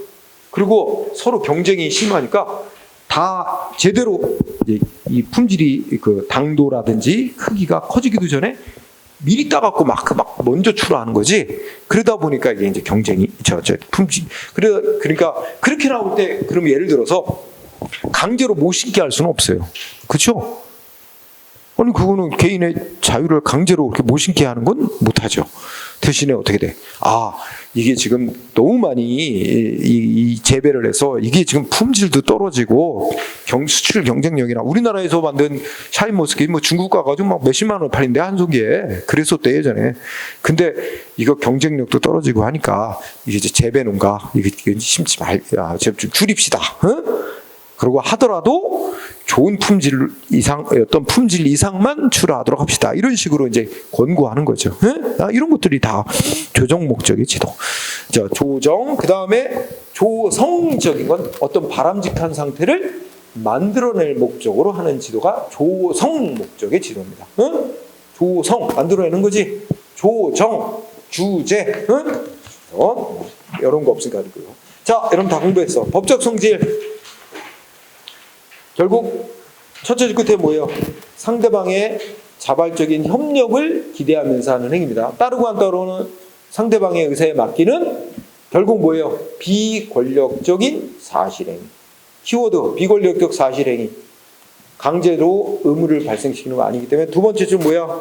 그리고 서로 경쟁이 심하니까 다 제대로 이 품질이 그 당도라든지 크기가 커지기도 전에 미리 따갖고 막 먼저 출하하는 거지. 그러다 보니까 이게 이제 경쟁이 품질. 그러니까 그렇게 나올 때 그러면 예를 들어서 강제로 못 신게 할 수는 없어요. 그렇죠? 아니 그거는 개인의 자유를 강제로 그렇게 못 신게 하는 건 못하죠. 대신에 어떻게 돼? 이게 지금 너무 많이 이 재배를 해서 이게 지금 품질도 떨어지고 수출 경쟁력이나 우리나라에서 만든 샤인머스켓 뭐 중국 가가지고 막 몇십만 원 팔린대 한 송이에. 그랬었대 예전에. 근데 이거 경쟁력도 떨어지고 하니까 이게 이제 재배 농가 이게 심지 좀 줄입시다. 응? 그리고 하더라도 좋은 품질 이상만 출하하도록 합시다. 이런 식으로 이제 권고하는 거죠. 이런 것들이 다 조정 목적의 지도. 자, 조정, 그 다음에 조성적인 건 어떤 바람직한 상태를 만들어낼 목적으로 하는 지도가 조성 목적의 지도입니다. 조성, 만들어내는 거지. 조정, 주제, 이런 거 없으니까 그리고요. 자, 여러분 다 공부했어. 법적 성질. 결국 첫째 줄 끝에 뭐예요? 상대방의 자발적인 협력을 기대하면서 하는 행위입니다. 따르고 안 따르는 상대방의 의사에 맡기는 결국 뭐예요? 비권력적인 사실행위. 키워드 비권력적 사실행위. 강제로 의무를 발생시키는 거 아니기 때문에 두 번째 줄 뭐야?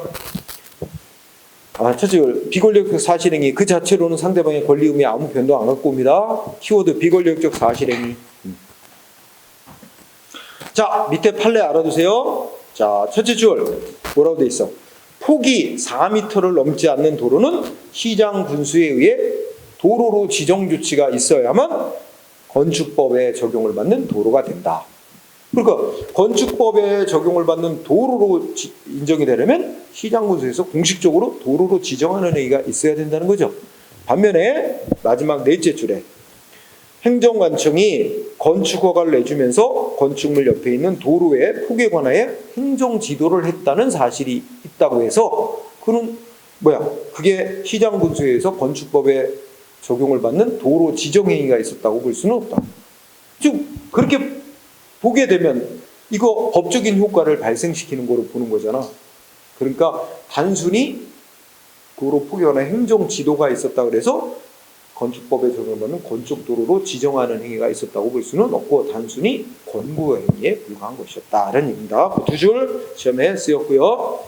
첫째 줄 비권력적 사실행위 그 자체로는 상대방의 권리 의무에 아무 변동 안 갖고 옵니다. 키워드 비권력적 사실행위. 자, 밑에 판례 알아두세요. 자, 첫째 줄 뭐라고 돼 있어? 폭이 4m를 넘지 않는 도로는 시장 군수에 의해 도로로 지정 조치가 있어야만 건축법에 적용을 받는 도로가 된다. 그러니까 건축법에 적용을 받는 도로로 인정이 되려면 시장 군수에서 공식적으로 도로로 지정하는 행위가 있어야 된다는 거죠. 반면에 마지막 넷째 줄에 행정관청이 건축허가를 내주면서 건축물 옆에 있는 도로의 폭에 관하여 행정지도를 했다는 사실이 있다고 해서 그는 그게 시장군수에서 건축법에 적용을 받는 도로 지정행위가 있었다고 볼 수는 없다. 즉 그렇게 보게 되면 이거 법적인 효과를 발생시키는 거로 보는 거잖아. 그러니까 단순히 도로 폭에 관한 행정지도가 있었다 그래서 건축법에 적용받는 건축도로로 지정하는 행위가 있었다고 볼 수는 없고 단순히 권고 행위에 불과한 것이었다는 얘기입니다. 두 줄 시험에 쓰였고요.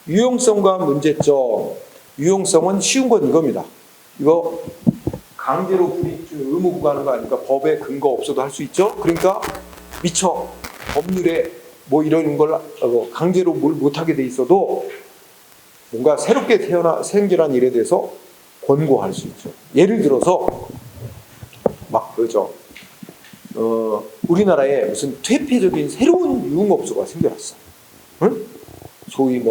유용성과 문제점. 유용성은 쉬운 건 이겁니다. 이거 강제로 의무 부과하는 거 아니니까 법에 근거 없어도 할 수 있죠. 그러니까 미처 법률에 뭐 이런 걸 강제로 뭘 못하게 돼 있어도 뭔가 새롭게 생겨난 일에 대해서 권고할 수 있죠. 예를 들어서 우리나라에 무슨 퇴폐적인 새로운 유흥업소가 생겨났어. 응? 소위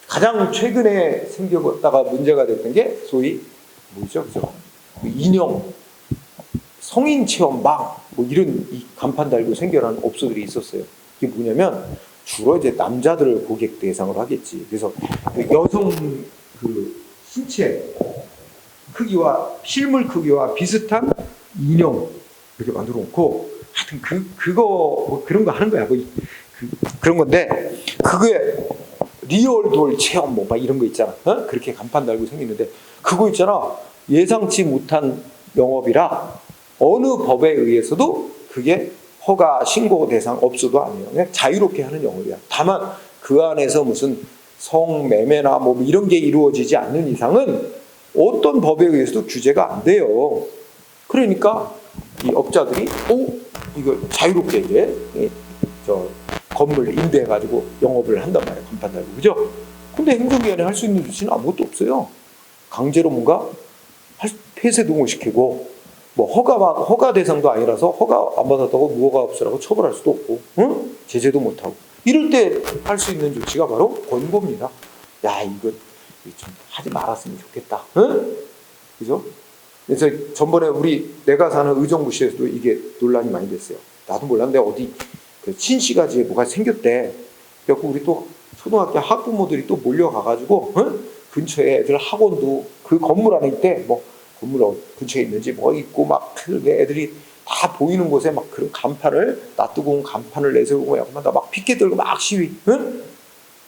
가장 최근에 생겼다가 문제가 됐던 게 소위 인형 성인 체험방 이런 이간판 달고 생겨난 업소들이 있었어요. 이게 뭐냐면 주로 이제 남자들을 고객 대상으로 하겠지. 그래서 여성 신체 크기와 실물 크기와 비슷한 인형 이렇게 만들어 놓고 하여튼 그거 뭐 그런 거 하는 거야. 뭐 그런 건데 그게 리얼 돌 체험 뭐 막 이런 거 있잖아. 그렇게 간판 달고 생기는데 그거 있잖아. 예상치 못한 영업이라 어느 법에 의해서도 그게 허가 신고 대상 업소도 아니에요. 그냥 자유롭게 하는 영업이야. 다만 그 안에서 무슨 성매매나 뭐 이런 게 이루어지지 않는 이상은 어떤 법에 의해서도 규제가 안 돼요. 그러니까 이 업자들이 이거 자유롭게 이제 저 건물 임대해가지고 영업을 한단 말이에요. 간판 달고. 그죠? 근데 행정기관이 할 수 있는 조치는 아무것도 없어요. 강제로 뭔가 폐쇄 동원시키고 뭐 허가 대상도 아니라서 허가 안 받았다고 무허가 업소라고 처벌할 수도 없고, 제재도 못하고 이럴 때 할 수 있는 조치가 바로 권고입니다. 야 이거 좀 하지 말았으면 좋겠다. 그죠? 그래서 전번에 내가 사는 의정부시에서도 이게 논란이 많이 됐어요. 나도 몰랐는데 어디 그 신시가지에 뭐가 생겼대. 그래서 우리 또 초등학교 학부모들이 또 몰려가가지고 근처에 애들 학원도 그 건물 안에 있대. 뭐 건물 근처에 있는지 뭐 있고 막 애들이 다 보이는 곳에 막 그런 간판을 놔두고 간판을 내세우고 막 피켓 들고 막 시위,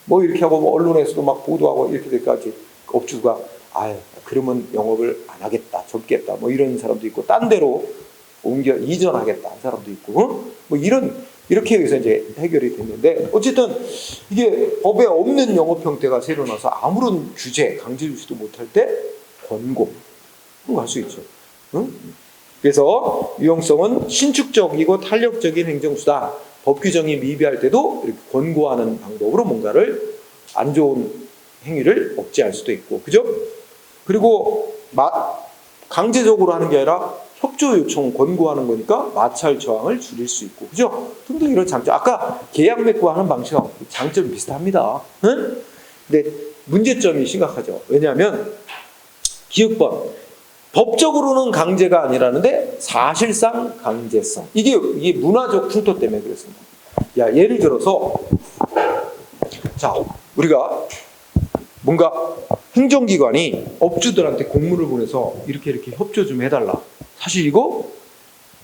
뭐 이렇게 하고 뭐 언론에서도 막 보도하고 이렇게 될까지 업주가 그러면 영업을 안 하겠다, 접겠다, 뭐 이런 사람도 있고 딴 데로 이전하겠다 한 사람도 있고, 뭐 이렇게 해서 이제 해결이 됐는데 어쨌든 이게 법에 없는 영업 형태가 새로 나서 아무런 규제, 강제 조치도 못할 때 권고 할 수 있죠. 그래서 유용성은 신축적이고 탄력적인 행정수단, 법 규정이 미비할 때도 이렇게 권고하는 방법으로 뭔가를 안 좋은 행위를 억제할 수도 있고, 그죠? 그리고 강제적으로 하는 게 아니라 협조 요청 권고하는 거니까 마찰 저항을 줄일 수 있고, 그죠? 등등 이런 장점. 아까 계약 맺고 하는 방식하고 장점이 비슷합니다. 근데 문제점이 심각하죠. 왜냐하면 기획법 법적으로는 강제가 아니라는데 사실상 강제성. 이게 문화적 풍토 때문에 그렇습니다. 예를 들어서 자 우리가 뭔가 행정기관이 업주들한테 공문을 보내서 이렇게 협조 좀 해달라. 사실 이거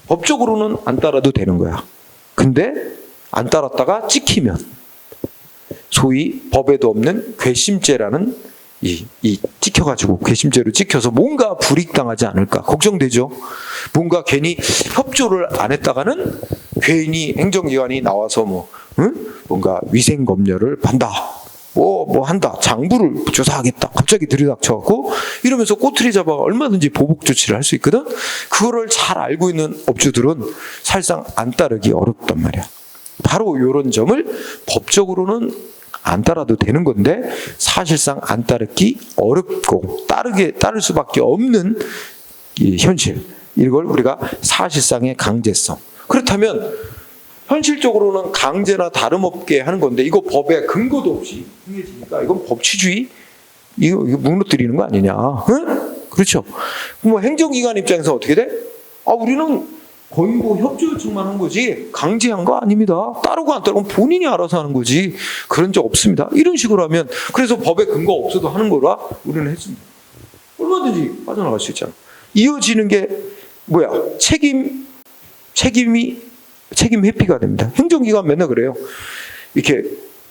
법적으로는 안 따라도 되는 거야. 근데 안 따랐다가 찍히면 소위 법에도 없는 괘씸죄라는 찍혀가지고 괘씸죄로 찍혀서 뭔가 불이익당하지 않을까 걱정되죠. 뭔가 괜히 협조를 안 했다가는 괜히 행정기관이 나와서 뭔가 위생검열을 한다. 뭐 한다. 장부를 조사하겠다. 갑자기 들이닥쳐갖고 이러면서 꼬투리 잡아 얼마든지 보복 조치를 할 수 있거든. 그거를 잘 알고 있는 업주들은 사실상 안 따르기 어렵단 말이야. 바로 이런 점을 법적으로는 안 따라도 되는 건데 사실상 안 따르기 어렵고 따를 수밖에 없는 이 현실, 이걸 우리가 사실상의 강제성. 그렇다면 현실적으로는 강제나 다름없게 하는 건데 이거 법에 근거도 없이 행해지니까 이건 법치주의 이거 무너뜨리는 거 아니냐? 그렇죠? 뭐 행정기관 입장에서 어떻게 돼? 우리는 권고 협조 요청만 한 거지 강제한 거 아닙니다. 따르고 안 따르고 본인이 알아서 하는 거지 그런 적 없습니다. 이런 식으로 하면 그래서 법에 근거 없어도 하는 거라 우리는 했습니다. 얼마든지 빠져나갈 수 있잖아. 이어지는 게 뭐야? 책임 회피가 됩니다. 행정기관 맨날 그래요. 이렇게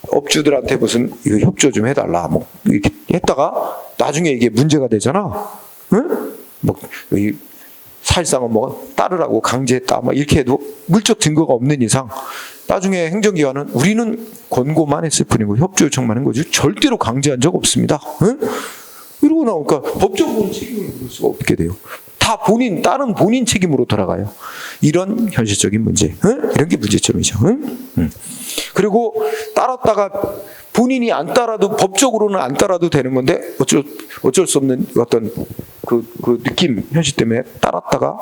업주들한테 무슨 이거 협조 좀 해달라 뭐 이렇게 했다가 나중에 이게 문제가 되잖아. 뭐 사실상은 뭐 따르라고 강제했다 막 이렇게 해도 물적 증거가 없는 이상 나중에 행정기관은 우리는 권고만 했을 뿐이고 협조 요청만 한 거지 절대로 강제한 적 없습니다. 이러고 나오니까 법적으로 책임을 물을 수가 없게 돼요. 다 다른 본인 책임으로 돌아가요. 이런 현실적인 문제, 이런 게 문제점이죠. 그리고 따랐다가 본인이 안 따라도 법적으로는 안 따라도 되는 건데 어쩔 수 없는 어떤 그 느낌 현실 때문에 따랐다가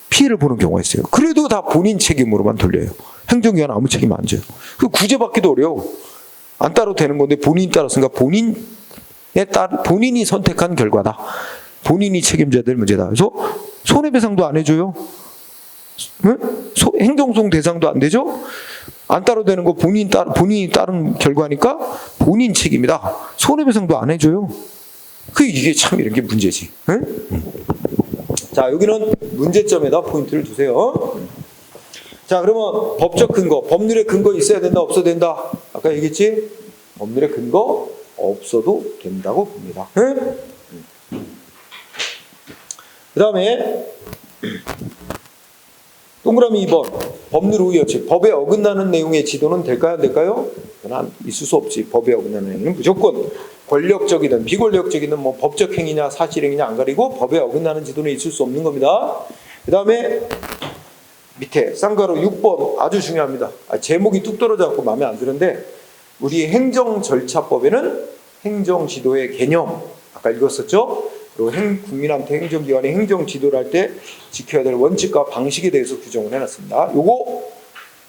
피해를 보는 경우가 있어요. 그래도 다 본인 책임으로만 돌려요. 행정기관 아무 책임 안 져요. 그 구제받기도 어려워. 안 따라도 되는 건데 본인이 따랐으니까 본인이 선택한 결과다. 본인이 책임져야 될 문제다. 그래서 손해배상도 안 해줘요. 행정소송 대상도 안 되죠. 안 따라도 되는 거 본인이 따른 결과니까 본인 책임이다. 손해배상도 안 해줘요. 이게 참 이런 게 문제지. 응? 자, 여기는 문제점에다 포인트를 두세요. 자, 그러면 법적 근거, 법률의 근거 있어야 된다, 없어도 된다? 아까 얘기했지? 법률의 근거 없어도 된다고 봅니다. 응? 그 다음에 동그라미 2번 법률 우여, 즉 법에 어긋나는 내용의 지도는 될까요? 안 될까요? 그건 있을 수 없지. 법에 어긋나는 내용은 무조건 권력적이든 비권력적이든 뭐 법적 행위냐 사실행위냐 안 가리고 법에 어긋나는 지도는 있을 수 없는 겁니다. 그 다음에 밑에 쌍가루 6번 아주 중요합니다. 제목이 뚝 떨어져갖고 마음에 안 드는데 우리 행정절차법에는 행정지도의 개념 아까 읽었었죠? 그리고 국민한테 행정기관이 행정지도를 할 때 지켜야 될 원칙과 방식에 대해서 규정을 해놨습니다. 요거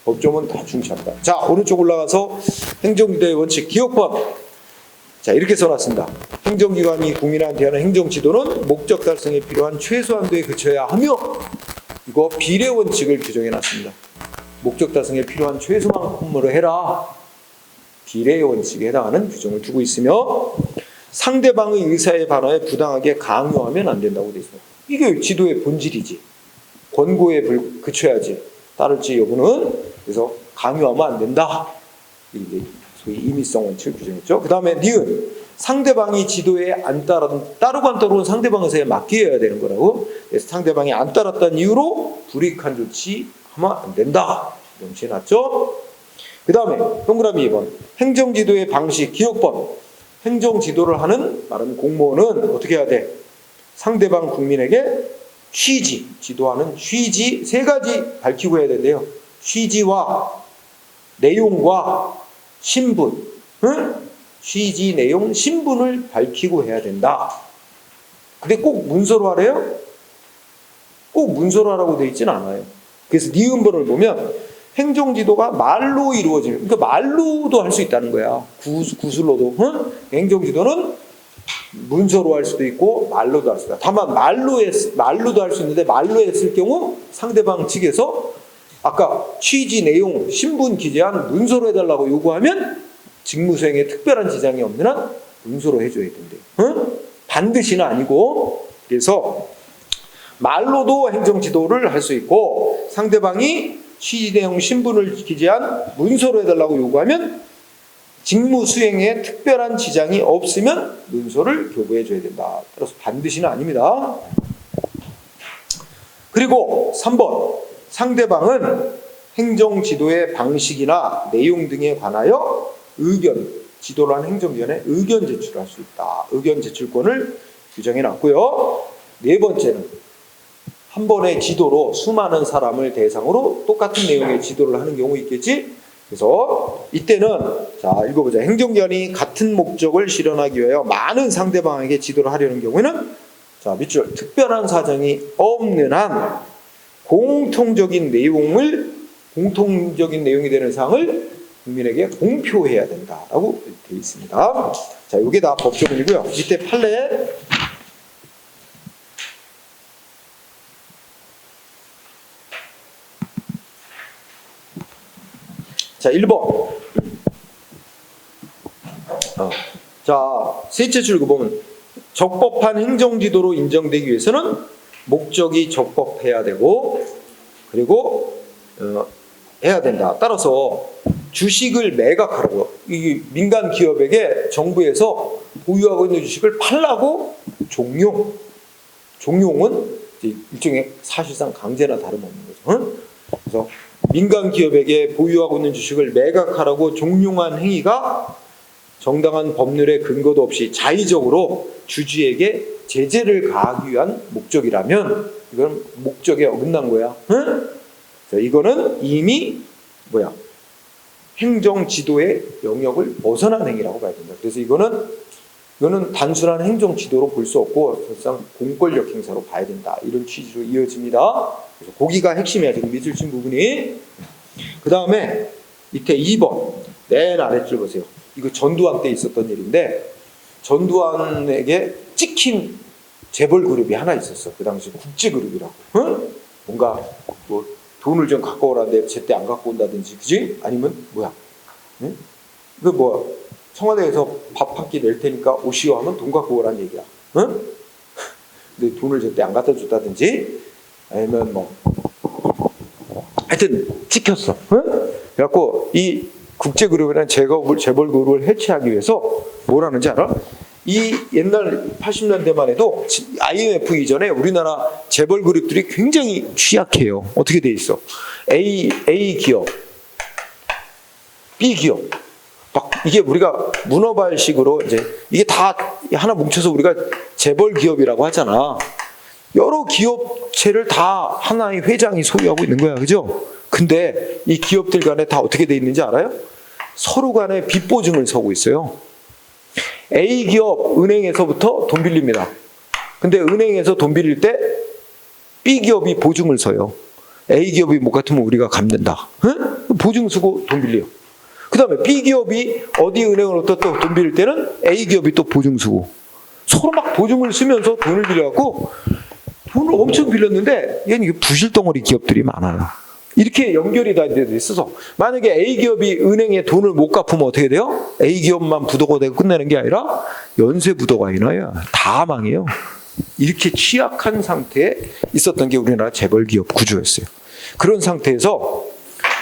법조문 다 중시합니다. 자, 오른쪽 올라가서 행정지도의 원칙 기억법. 자, 이렇게 써놨습니다. 행정기관이 국민한테 하는 행정지도는 목적 달성에 필요한 최소한도에 그쳐야 하며 이거 비례 원칙을 규정해놨습니다. 목적 달성에 필요한 최소만큼으로 해라. 비례 원칙에 해당하는 규정을 두고 있으며 상대방의 의사에 반하여 부당하게 강요하면 안 된다고 되어 있습니다. 이게 지도의 본질이지. 권고에 그쳐야지. 따를지 여부는 그래서 강요하면 안 된다. 이게 소위 임의성 원칙을 규정했죠. 그 다음에 니은 상대방이 지도에 따르고 안 따르고 상대방 의사에 맡겨야 되는 거라고. 그래서 상대방이 안 따랐다는 이유로 불이익한 조치하면 안 된다. 명시해놨죠. 그 다음에 동그라미 2번 행정지도의 방식 기억법. 행정지도를 하는 말은 공무원은 어떻게 해야 돼? 상대방 국민에게 취지, 지도하는 취지 3가지 밝히고 해야 된대요. 취지와 내용과 신분, 응? 취지, 내용, 신분을 밝히고 해야 된다. 근데 꼭 문서로 하래요? 꼭 문서로 하라고 되어 있진 않아요. 그래서 니은번을 보면 행정지도가 말로 이루어지는, 그러니까 말로도 할 수 있다는 거야. 구술로도. 응? 행정지도는 문서로 할 수도 있고 말로도 할 수 있다. 다만 말로도 할 수 있는데 말로 했을 경우 상대방 측에서 아까 취지, 내용, 신분 기재한 문서로 해달라고 요구하면 직무수행에 특별한 지장이 없는 한 문서로 해줘야 된대요. 응? 반드시는 아니고. 그래서 말로도 행정지도를 할 수 있고 상대방이 취지, 내용, 신분을 기재한 문서로 해달라고 요구하면 직무 수행에 특별한 지장이 없으면 문서를 교부해줘야 된다. 따라서 반드시는 아닙니다. 그리고 3번 상대방은 행정지도의 방식이나 내용 등에 관하여 지도를 한 행정기관에 의견 제출할 수 있다. 의견 제출권을 규정해놨고요. 4번째는 한 번의 지도로 수많은 사람을 대상으로 똑같은 내용의 지도를 하는 경우 있겠지? 그래서 이때는 자 읽어보자. 행정기관이 같은 목적을 실현하기 위하여 많은 상대방에게 지도를 하려는 경우에는 자 밑줄 특별한 사정이 없는 한 공통적인 내용이 되는 사항을 국민에게 공표해야 된다라고 되어 있습니다. 자, 이게 다 법조문이고요. 밑에 판례. 자, 1번. 자, 셋째 줄 보면 적법한 행정지도로 인정되기 위해서는 목적이 적법해야 되고 그리고 해야 된다. 따라서 주식을 매각하라고. 이 민간 기업에게 정부에서 보유하고 있는 주식을 팔라고 종용은 일종의 사실상 강제나 다름없는 거죠. 그래서 민간 기업에게 보유하고 있는 주식을 매각하라고 종용한 행위가 정당한 법률의 근거도 없이 자의적으로 주주에게 제재를 가하기 위한 목적이라면 이건 목적에 어긋난 거야. 이거는 이미 행정지도의 영역을 벗어난 행위라고 봐야 된다. 그래서 이거는 단순한 행정지도로 볼 수 없고 사실상 공권력 행사로 봐야 된다. 이런 취지로 이어집니다. 그래서 거기가 핵심이야. 지금 밑줄 친 부분이. 그 다음에 밑에 2번 맨 아래줄 보세요. 이거 전두환 때 있었던 일인데 전두환에게 찍힌 재벌 그룹이 하나 있었어. 그 당시 국제그룹이라고. 뭔가 뭐 돈을 좀 갖고 오라는데 제때 안 갖고 온다든지, 그지? 아니면 뭐야? 청와대에서 밥 한 끼 낼 테니까 오시오 하면 돈 갖고 오란 얘기야. 응? 근데 돈을 절대 안 갖다 줬다든지 아니면 뭐 하여튼 찍혔어. 응? 그래갖고 이 국제그룹이라는 재벌그룹을 해체하기 위해서 뭘 하는지 알아? 이 옛날 80년대만 해도 IMF 이전에 우리나라 재벌그룹들이 굉장히 취약해요. 어떻게 돼 있어? A 기업, B 기업. 막 이게 우리가 문어발식으로 이제 이게 다 하나 뭉쳐서 우리가 재벌기업이라고 하잖아. 여러 기업체를 다 하나의 회장이 소유하고 있는 거야. 그죠? 근데 이 기업들 간에 다 어떻게 돼 있는지 알아요? 서로 간에 빚 보증을 서고 있어요. A 기업 은행에서부터 돈 빌립니다. 근데 은행에서 돈 빌릴 때 B 기업이 보증을 서요. A 기업이 못 갚으면 우리가 갚는다. 응? 보증 쓰고 돈 빌려요. 그 다음에 B 기업이 어디 은행으로부터 또 돈 빌릴 때는 A 기업이 또 보증 쓰고 서로 막 보증을 쓰면서 돈을 빌려갖고 돈을 엄청 빌렸는데 얘는 이게 부실덩어리 기업들이 많아요. 이렇게 연결이 다 있어서 만약에 A 기업이 은행에 돈을 못 갚으면 어떻게 돼요? A 기업만 부도가 되고 끝내는 게 아니라 연쇄 부도가 일어나요. 다 망해요. 이렇게 취약한 상태에 있었던 게 우리나라 재벌기업 구조였어요. 그런 상태에서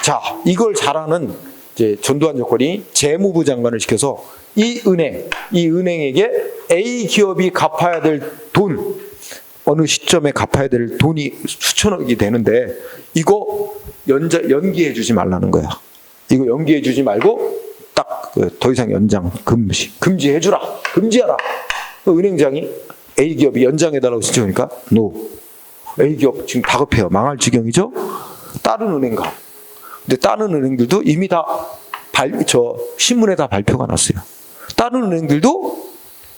자 이걸 잘하는 이제 전두환 정권이 재무부 장관을 시켜서 이 은행에게 A 기업이 갚아야 될 돈, 어느 시점에 갚아야 될 돈이 수천억이 되는데 이거 연기해 주지 말라는 거야. 이거 연기해 주지 말고 딱 더 이상 연장 금지해 주라. 금지하라. 은행장이 A 기업이 연장해 달라고 신청하니까 노. A 기업 지금 다급해요. 망할 지경이죠. 다른 은행 가. 근데 다른 은행들도 이미 다 신문에 다 발표가 났어요. 다른 은행들도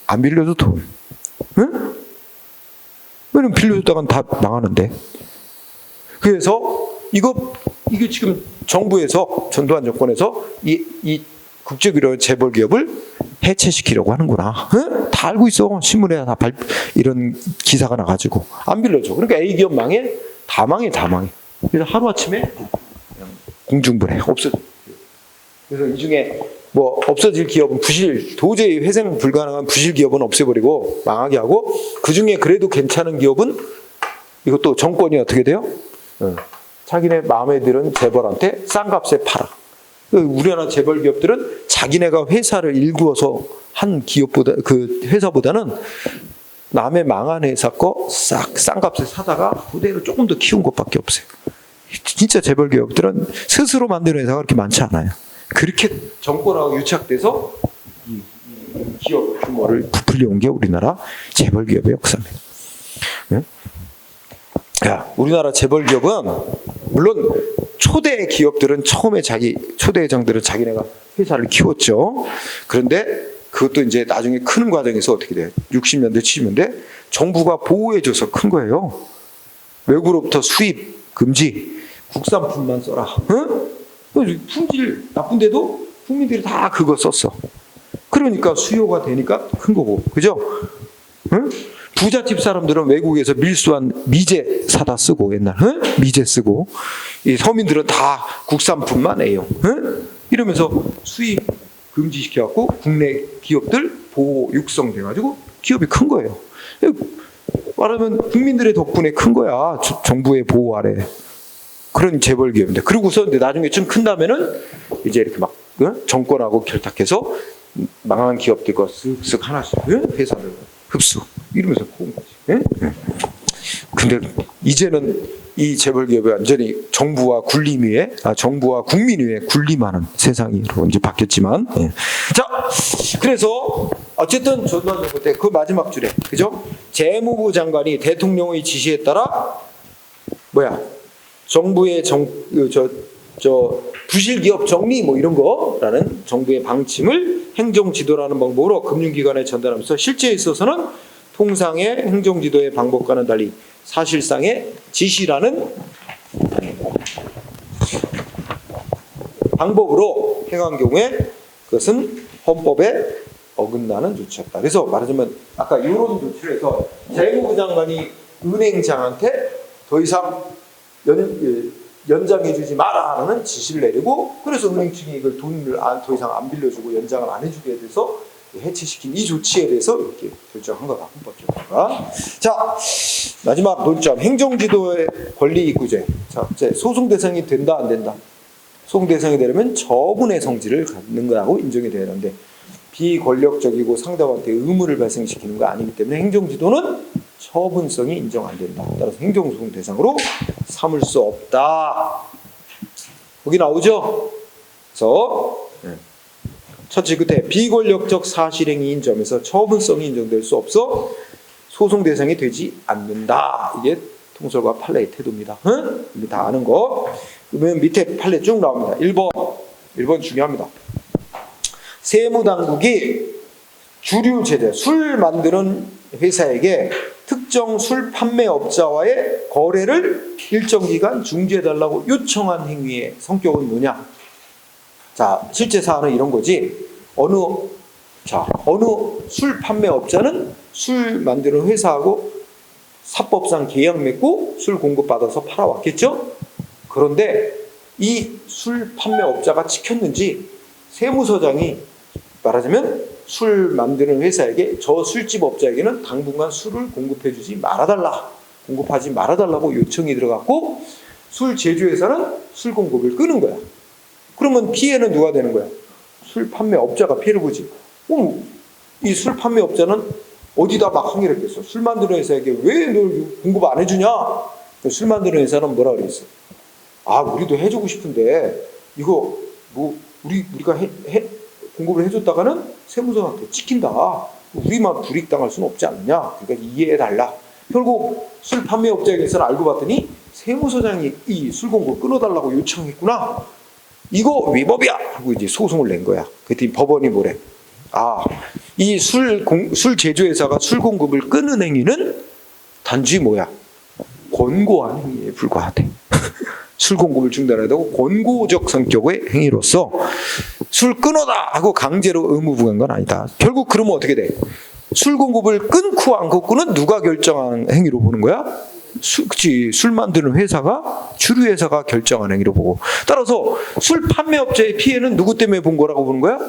안 빌려도 돈. 응? 왜냐면 빌려줬다간 다 망하는데. 그래서 이게 지금 정부에서 전두환 정권에서 이 국제기업 재벌기업을 해체시키려고 하는구나. 응? 다 알고 있어. 신문에 다 이런 기사가 나가지고 안 빌려줘. 그러니까 A 기업 망해. 다 망해. 그래서 하루 아침에 공중분해 없어져. 그래서 이 중에 뭐 없어질 기업은 도저히 회생 불가능한 부실 기업은 없애버리고 망하게 하고 그 중에 그래도 괜찮은 기업은 이것도 정권이 어떻게 돼요? 자기네 마음에 드는 재벌한테 싼 값에 팔아. 우리나라 재벌 기업들은 자기네가 회사를 일구어서 한 기업보다 그 회사보다는 남의 망한 회사 거 싼 값에 사다가 그대로 조금 더 키운 것밖에 없어요. 진짜 재벌 기업들은 스스로 만드는 회사가 그렇게 많지 않아요. 그렇게 정권하고 유착돼서 이 기업 규모를 부풀려 온 게 우리나라 재벌 기업의 역사입니다. 네? 우리나라 재벌 기업은 물론 초대 기업들은 처음에 초대 회장들은 자기네가 회사를 키웠죠. 그런데 그것도 이제 나중에 크는 과정에서 어떻게 돼요? 60년대, 70년대 정부가 보호해줘서 큰 거예요. 외국으로부터 수입 금지, 국산품만 써라. 응? 품질 나쁜데도 국민들이 다 그거 썼어. 그러니까 수요가 되니까 큰 거고, 그죠? 응? 부잣집 사람들은 외국에서 밀수한 미제 사다 쓰고 옛날 미제 쓰고 이 서민들은 다 국산품만 해요. 이러면서 수입 금지시켜갖고 국내 기업들 보호 육성돼가지고 기업이 큰 거예요. 말하면 국민들의 덕분에 큰 거야. 정부의 보호 아래. 그런 재벌 기업인데 그러고서 나중에 좀 큰 다음에는 이제 이렇게 막 정권하고 결탁해서 망한 기업들 거 쓱쓱 하나씩 회사를 흡수 이러면서 코은 거지. 근데 이제는 이 재벌 기업이 완전히 정부와 국민 위에 군림하는 세상으로 이제 바뀌었지만, 자 그래서 어쨌든 전두환 정부 때 그 마지막 줄에 그죠? 재무부 장관이 대통령의 지시에 따라 정부의 부실 기업 정리 뭐 이런 거라는 정부의 방침을 행정 지도라는 방법으로 금융기관에 전달하면서 실제에 있어서는 통상의 행정 지도의 방법과는 달리 사실상의 지시라는 방법으로 행한 경우에 그것은 헌법에 어긋나는 조치였다. 그래서 말하자면 아까 이런 조치를 해서 재무부 장관이 은행장한테 더 이상 연장해주지 마라라는 지시를 내리고, 그래서 은행 측이 이걸 돈을 더 이상 안 빌려주고 연장을 안 해주게 돼서 해체시킨 이 조치에 대해서 이렇게 결정한 거다, 헌법재판소가. 자, 마지막 논점, 행정지도의 권리이구제. 자, 이제 소송 대상이 된다 안 된다. 소송 대상이 되려면 처분의 성질을 갖는 거라고 인정이 돼야 하는데, 비권력적이고 상대방한테 의무를 발생시키는 거 아니기 때문에 행정지도는 처분성이 인정 안 된다. 따라서 행정소송 대상으로 삼을 수 없다. 거기 나오죠? 그래서 첫째 끝에 비권력적 사실행위인 점에서 처분성이 인정될 수 없어 소송 대상이 되지 않는다. 이게 통설과 판례의 태도입니다. 응? 이게 다 아는 거. 그러면 밑에 판례 쭉 나옵니다. 1번 중요합니다. 세무당국이 주류 제재, 술 만드는 회사에게 특정 술 판매업자와의 거래를 일정 기간 중지해달라고 요청한 행위의 성격은 뭐냐? 자, 실제 사안은 이런 거지. 어느 술 판매업자는 술 만드는 회사하고 사법상 계약 맺고 술 공급받아서 팔아왔겠죠? 그런데 이 술 판매업자가 지켰는지 세무서장이 말하자면 술 만드는 회사에게 저 술집 업자에게는 당분간 술을 공급하지 말아달라고 요청이 들어갔고, 술 제조회사는 술 공급을 끄는 거야. 그러면 피해는 누가 되는 거야? 술 판매업자가 피해를 보지. 이 술 판매업자는 어디다 막 항의를 했겠어. 술 만드는 회사에게 왜 널 공급 안 해주냐? 술 만드는 회사는 뭐라 그랬어? 아, 우리도 해주고 싶은데 이거 뭐 우리가 공급을 해줬다가는 세무서한테 찍힌다. 우리만 불이익당할 수는 없지 않느냐. 그러니까 이해해달라. 결국 술 판매업자에게서는 알고 봤더니 세무서장이 이 술 공급 끊어달라고 요청했구나. 이거 위법이야 하고 이제 소송을 낸 거야. 그랬더니 법원이 뭐래? 아, 이 술 제조회사가 술 공급을 끊는 행위는 단지 뭐야? 권고한 행위에 불과하대. 술 공급을 중단하다고 권고적 성격의 행위로서 술 끊어다 하고 강제로 의무 부과한 건 아니다. 결국 그러면 어떻게 돼? 술 공급을 끊고 안 끊고는 누가 결정한 행위로 보는 거야? 술 만드는 회사가, 주류 회사가 결정한 행위로 보고, 따라서 술 판매업자의 피해는 누구 때문에 본 거라고 보는 거야?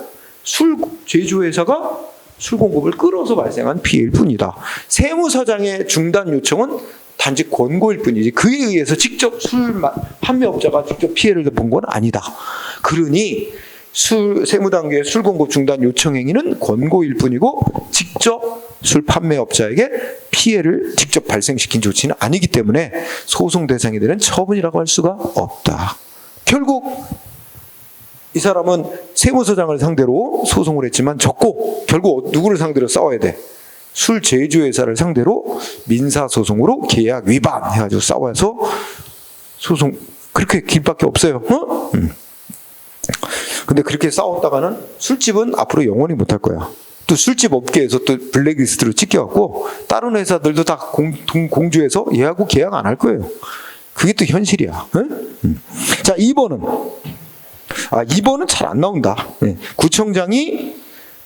술 제조회사가 술 공급을 끊어서 발생한 피해일 뿐이다. 세무서장의 중단 요청은 단지 권고일 뿐이지 그에 의해서 직접 술 판매업자가 직접 피해를 본 건 아니다. 그러니 세무당국의 술 공급 중단 요청 행위는 권고일 뿐이고 직접 술 판매업자에게 피해를 직접 발생시킨 조치는 아니기 때문에 소송 대상이 되는 처분이라고 할 수가 없다. 결국 이 사람은 세무서장을 상대로 소송을 했지만 졌고, 결국 누구를 상대로 싸워야 돼? 술 제조회사를 상대로 민사소송으로 계약 위반해가지고 싸워서 소송, 그렇게 길밖에 없어요. 근데 그렇게 싸웠다가는 술집은 앞으로 영원히 못할 거야. 또 술집 업계에서 또 블랙리스트로 찍혀갖고 다른 회사들도 다 공조해서 얘하고 계약 안 할 거예요. 그게 또 현실이야. 자, 2번은 잘 안 나온다. 구청장이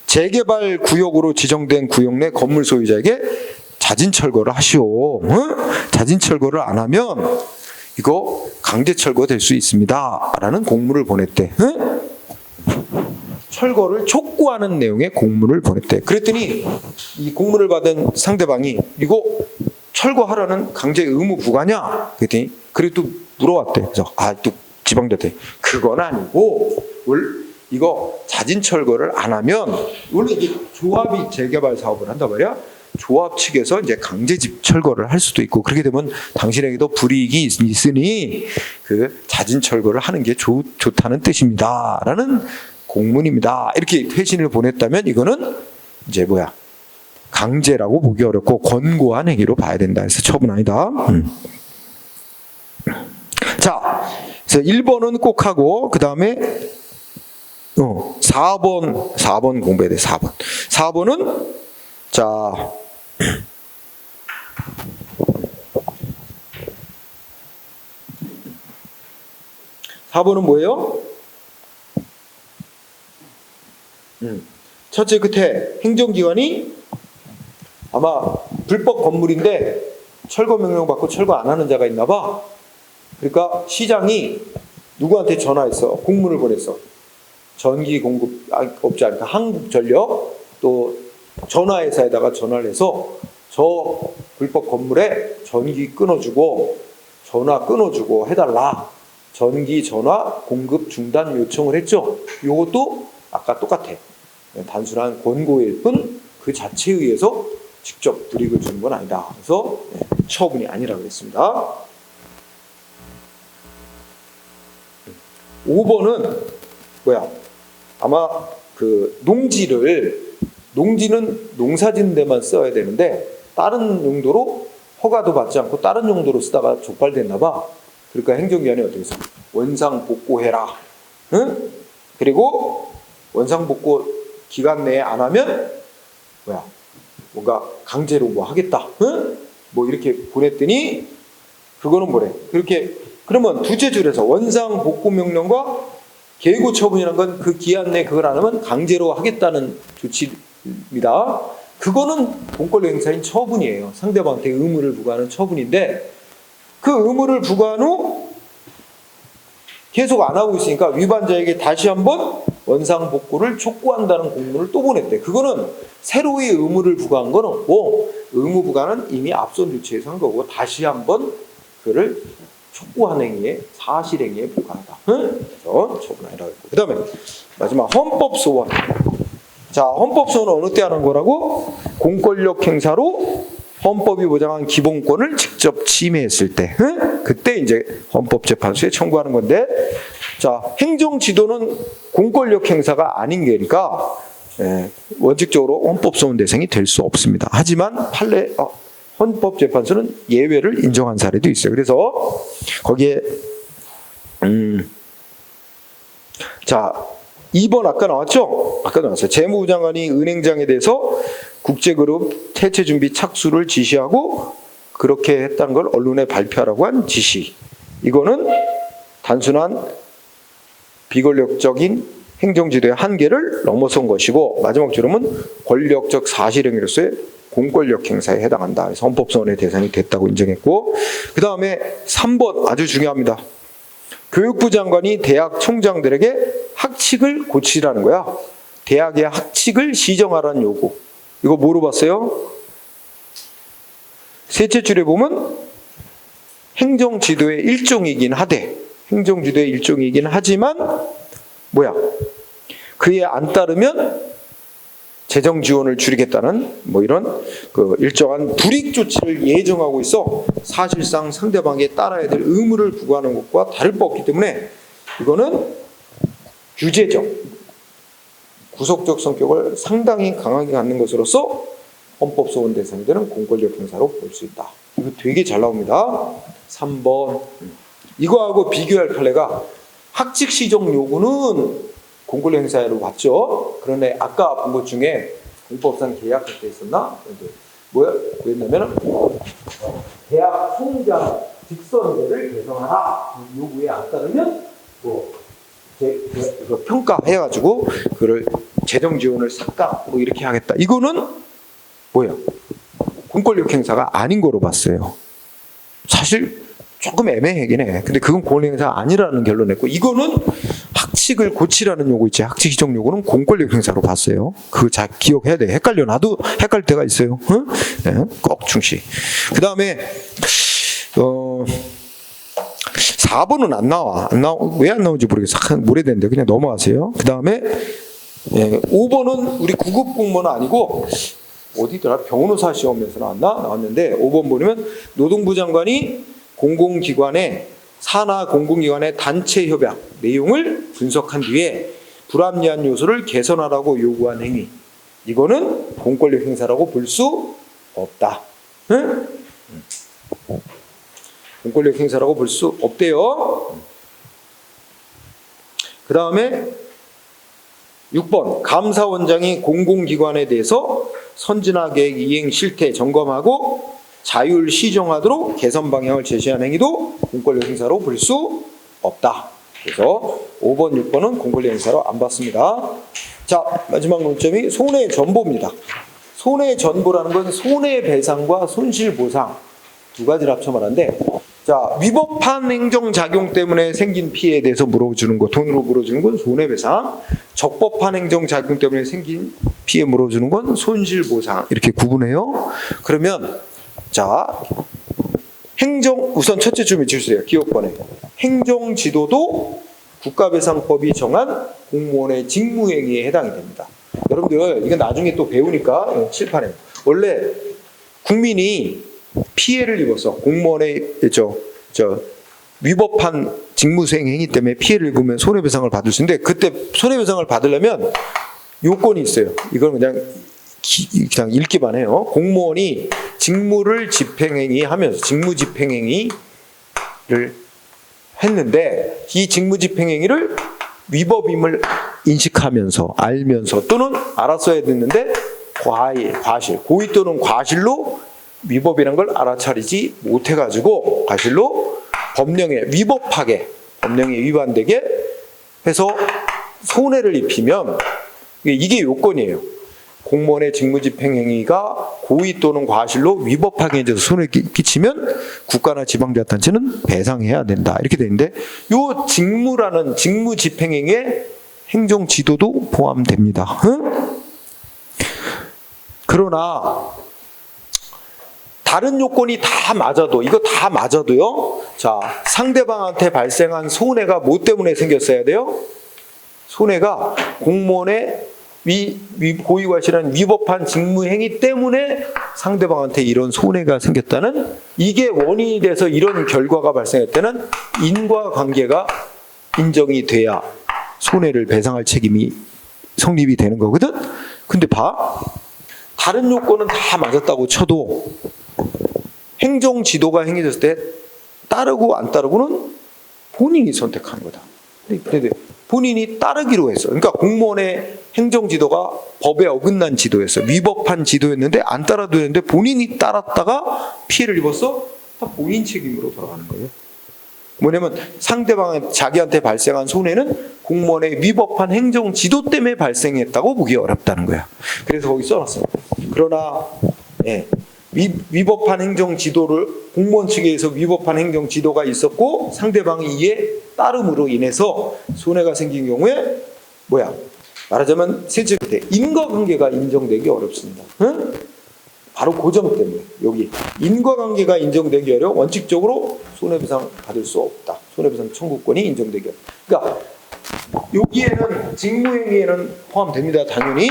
재개발 구역으로 지정된 구역 내 건물 소유자에게 자진 철거를 하시오. 자진 철거를 안 하면 이거 강제 철거될 수 있습니다. 라는 공문을 보냈대. 철거를 촉구하는 내용의 공문을 보냈대. 그랬더니 이 공문을 받은 상대방이 이거 철거하라는 강제 의무 부과냐? 그랬더니 그래도 물어왔대. 그래서 또 지방자한테 그건 아니고 이거 자진 철거를 안 하면, 원래 이게 조합이 재개발 사업을 한단 말이야. 조합 측에서 이제 강제집 철거를 할 수도 있고, 그렇게 되면 당신에게도 불이익이 있으니 그 자진 철거를 하는 게 좋다는 뜻입니다. 라는 공문입니다. 이렇게 회신을 보냈다면 이거는 이제 뭐야? 강제라고 보기 어렵고 권고한 행위로 봐야 된다. 그래서 처분 아니다. 자, 그래서 1번은 꼭 하고, 그 다음에 4번 공부해야 돼. 4번은 자, 4번은 뭐예요? 첫째 끝에 행정기관이 아마 불법 건물인데 철거 명령 받고 철거 안 하는 자가 있나 봐. 그러니까 시장이 누구한테 전화했어? 공문을 보냈어. 전기 공급업자, 그러니까 한국전력 또 전화회사에다가 전화를 해서 저 불법 건물에 전기 끊어주고 전화 끊어주고 해달라. 전기 전화 공급 중단 요청을 했죠. 이것도 아까 똑같아. 단순한 권고일 뿐 그 자체에 의해서 직접 불이익을 주는 건 아니다. 그래서 처분이 아니라고 그랬습니다. 5번은 뭐야? 아마 그 농지는 농사짓는 데만 써야 되는데 다른 용도로 허가도 받지 않고 다른 용도로 쓰다가 족발됐나 봐. 그러니까 행정기관이 어떻게 했어? 원상복구해라. 응? 그리고 원상복구 기간 내에 안 하면 뭐야? 뭔가 강제로 뭐 하겠다. 응? 뭐 이렇게 보냈더니 그거는 뭐래? 그렇게 그러면 두째 줄에서 원상복구 명령과 계고 처분이라는 건 그 기한 내에 그걸 안 하면 강제로 하겠다는 조치입니다. 그거는 공권력 행사인 처분이에요. 상대방한테 의무를 부과하는 처분인데 그 의무를 부과한 후 계속 안 하고 있으니까 위반자에게 다시 한번 원상복구를 촉구한다는 공문을 또 보냈대. 그거는 새로이 의무를 부과한 건 없고 의무 부과는 이미 앞선 조치에서 한 거고 다시 한번 그를 촉구한 행위에 사실행위에 부과하다. 응? 그래서 처분 아니라고 했고. 그 다음에 마지막 헌법소원. 자, 헌법소원은 어느 때 하는 거라고? 공권력 행사로 헌법이 보장한 기본권을 직접 침해했을 때, 응? 그때 이제 헌법재판소에 청구하는 건데, 자, 행정지도는 공권력 행사가 아닌 게니까 원칙적으로 헌법소원 대상이 될 수 없습니다. 하지만 헌법재판소는 예외를 인정한 사례도 있어요. 그래서 거기에 자 2번 아까 나왔죠? 아까 나왔어요. 재무부 장관이 은행장에 대해서 국제그룹 해체 준비 착수를 지시하고 그렇게 했다는 걸 언론에 발표하라고 한 지시. 이거는 단순한 비권력적인 행정지도의 한계를 넘어선 것이고 마지막 줄음은 권력적 사실행위로서의 공권력 행사에 해당한다. 그래서 헌법소원의 대상이 됐다고 인정했고 그 다음에 3번 아주 중요합니다. 교육부 장관이 대학 총장들에게 학칙을 고치라는 거야. 대학의 학칙을 시정하라는 요구. 이거 뭐로 봤어요? 셋째 줄에 보면 행정지도의 일종이긴 하지만 뭐야? 그에 안 따르면 재정 지원을 줄이겠다는 뭐 이런 그 일정한 불이익 조치를 예정하고 있어 사실상 상대방에 따라야 될 의무를 부과하는 것과 다를 바 없기 때문에 이거는 규제적, 구속적 성격을 상당히 강하게 갖는 것으로서 헌법소원 대상이 되는 공권력 행사로 볼 수 있다. 이거 되게 잘 나옵니다. 3번. 이거하고 비교할 판례가 학칙 시정 요구는 공권력 행사로 봤죠. 그런데 아까 본 것 중에 공법상 계약할 때 있었나? 뭐였냐면 대학 총장 직선제를 개정하라. 요구에 안 따르면 평가해가지고 그를 재정 지원을 삭감 이렇게 하겠다. 이거는 뭐야? 공권력 행사가 아닌 거로 봤어요. 사실 조금 애매하긴 해. 근데 그건 공권력 행사가 아니라는 결론 냈고 이거는 학칙을 고치라는 요구 있지. 학칙 시정 요구는 공권력 행사로 봤어요. 그거 잘 기억해야 돼. 헷갈려. 나도 헷갈릴 때가 있어요. 응? 네, 꼭 충시. 그 다음에 4번은 안 나와. 왜 안 나오는지 모르겠어. 오래됐는데 그냥 넘어가세요. 그 다음에 5번은 우리 구급 공무원은 아니고 어디더라? 변호사 시험에서 나왔는데 5번 보면 노동부 장관이 공공기관의 산하 공공기관의 단체 협약 내용을 분석한 뒤에 불합리한 요소를 개선하라고 요구한 행위. 이거는 공권력 행사라고 볼 수 없다. 응? 공권력 행사라고 볼 수 없대요. 그 다음에 6번 감사원장이 공공기관에 대해서 선진화 계획 이행 실태 점검하고 자율 시정하도록 개선 방향을 제시한 행위도 공권력 행사로 볼 수 없다. 그래서 5번, 6번은 공권력 행사로 안 봤습니다. 자, 마지막 논점이 손해전보입니다. 손해전보라는 건 손해배상과 손실보상 두 가지를 합쳐 말하는데, 자, 자, 위법한 행정작용 때문에 생긴 피해에 대해서 물어주는 거, 돈으로 물어주는 건 손해배상. 적법한 행정작용 때문에 생긴 피해 물어주는 건 손실보상. 이렇게 구분해요. 그러면 자, 우선 첫째 줄 밑줄수예요. 기억번에. 행정지도도 국가배상법이 정한 공무원의 직무행위에 해당이 됩니다. 여러분들 이건 나중에 또 배우니까 칠판에. 원래 국민이 피해를 입어서 공무원의 위법한 직무수행 행위 때문에 피해를 입으면 손해배상을 받을 수 있는데, 그때 손해배상을 받으려면 요건이 있어요. 이건 그냥 읽기만 해요. 공무원이 직무를 집행행위하면서 직무집행행위를 했는데 이 직무집행행위를 위법임을 인식하면서 알면서 또는 알았어야 됐는데 과실, 고의 또는 과실로 위법이라는 걸 알아차리지 못해가지고 과실로 법령에 위법하게, 법령에 위반되게 해서 손해를 입히면 이게 요건이에요. 공무원의 직무집행행위가 고의 또는 과실로 위법하게 해서 손해를 끼치면 국가나 지방자치단체는 배상해야 된다. 이렇게 돼 있는데 요 직무라는 직무집행행위에 행정지도도 포함됩니다. 응? 그러나 다른 요건이 다 맞아도, 이거 다 맞아도요, 자, 상대방한테 발생한 손해가 뭐 때문에 생겼어야 돼요? 손해가 공무원의 고의과실한 위법한 직무행위 때문에 상대방한테 이런 손해가 생겼다는, 이게 원인이 돼서 이런 결과가 발생했다는 인과관계가 인정이 돼야 손해를 배상할 책임이 성립이 되는 거거든. 근데 다른 요건은 다 맞았다고 쳐도 행정지도가 행해졌을 때 따르고 안 따르고는 본인이 선택하는 거다. 근데 본인이 따르기로 했어. 그러니까 공무원의 행정지도가 법에 어긋난 지도였어. 위법한 지도였는데 안 따라도 되는데 본인이 따랐다가 피해를 입었어. 다 본인 책임으로 돌아가는 거예요. 뭐냐면 상대방 자기한테 발생한 손해는 공무원의 위법한 행정지도 때문에 발생했다고 보기 어렵다는 거야. 그래서 거기 써놨어. 그러나 위법한 행정지도를 공무원 측에서 위법한 행정지도가 있었고 상대방이 이에 따름으로 인해서 손해가 생긴 경우에 말하자면 셋째 끝에 인과관계가 인정되기 어렵습니다. 응? 바로 그 점 때문에 여기 인과관계가 인정되기 어려워 원칙적으로 손해배상 받을 수 없다. 손해배상 청구권이 인정되기 어렵다. 그러니까 여기에는 직무행위에는 포함됩니다. 당연히.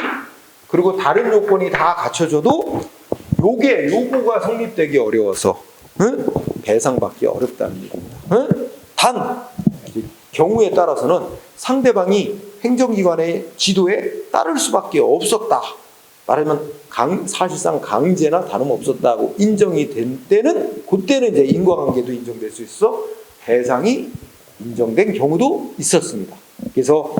그리고 다른 요건이 다 갖춰져도 요거가 성립되기 어려워서 배상받기 어렵다는 얘기입니다. 단 경우에 따라서는 상대방이 행정기관의 지도에 따를 수밖에 없었다. 말하면 사실상 강제나 다름없었다고 인정이 된 때는 그때는 이제 인과관계도 인정될 수 있어 배상이 인정된 경우도 있었습니다. 그래서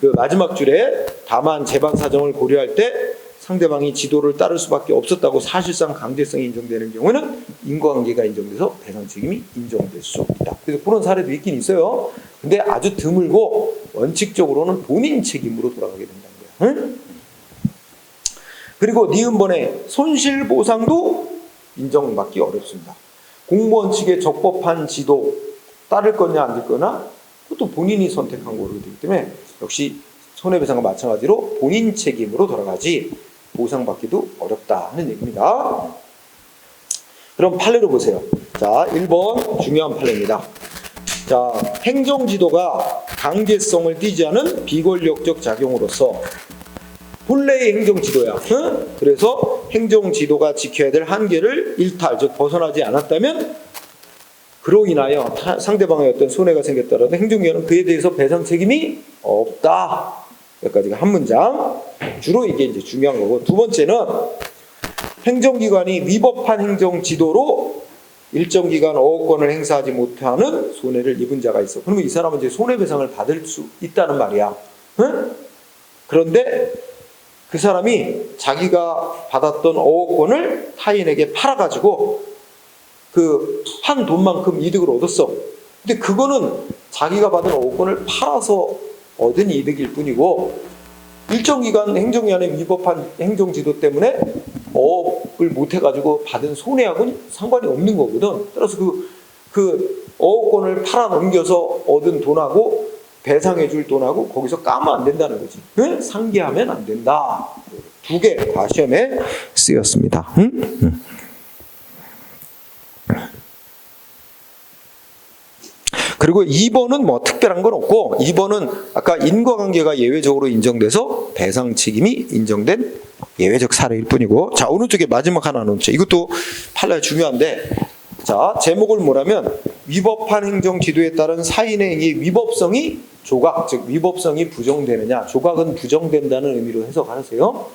그 마지막 줄에 다만 재반 사정을 고려할 때 상대방이 지도를 따를 수밖에 없었다고 사실상 강제성이 인정되는 경우에는 인과관계가 인정돼서 배상 책임이 인정될 수 있다. 그래서 그런 사례도 있긴 있어요. 근데 아주 드물고 원칙적으로는 본인 책임으로 돌아가게 된다는 거야. 응? 그리고 니은번에 손실보상도 인정받기 어렵습니다. 공무원 측의 적법한 지도 따를 거냐 안 될 거나 그것도 본인이 선택한 거로 되기 때문에 역시 손해배상과 마찬가지로 본인 책임으로 돌아가지 보상받기도 어렵다는 얘기입니다. 그럼 판례로 보세요. 자, 1번 중요한 판례입니다. 자, 행정지도가 강제성을 띠지 않은 비권력적 작용으로서 본래의 행정지도야. 응? 그래서 행정지도가 지켜야 될 한계를 일탈, 즉 벗어나지 않았다면 그로 인하여 상대방의 어떤 손해가 생겼더라도 행정기관은 그에 대해서 배상 책임이 없다. 여기까지가 한 문장. 주로 이게 이제 중요한 거고, 두 번째는 행정기관이 위법한 행정지도로 일정 기간 어업권을 행사하지 못하는 손해를 입은 자가 있어. 그러면 이 사람은 이제 손해배상을 받을 수 있다는 말이야. 응? 그런데 그 사람이 자기가 받았던 어업권을 타인에게 팔아가지고 그 한 돈만큼 이득을 얻었어. 근데 그거는 자기가 받은 어업권을 팔아서 얻은 이득일 뿐이고 일정 기간 행정기관의 위법한 행정지도 때문에 어업을 못해가지고 받은 손해하고는 상관이 없는 거거든. 따라서 그 그 어업권을 팔아 넘겨서 얻은 돈하고 배상해 줄 돈하고 거기서 까면 안 된다는 거지. 응? 상기하면 안 된다. 두 개 다 시험에 쓰였습니다. 응? 그리고 2번은 뭐 특별한 건 없고, 2번은 아까 인과관계가 예외적으로 인정돼서 배상 책임이 인정된 예외적 사례일 뿐이고, 자, 오른쪽에 마지막 하나는 이것도 판례 중요한데, 자, 제목을 뭐라면 위법한 행정 지도에 따른 사인의 행위 위법성이 조각, 즉 위법성이 부정되느냐, 조각은 부정된다는 의미로 해석하세요.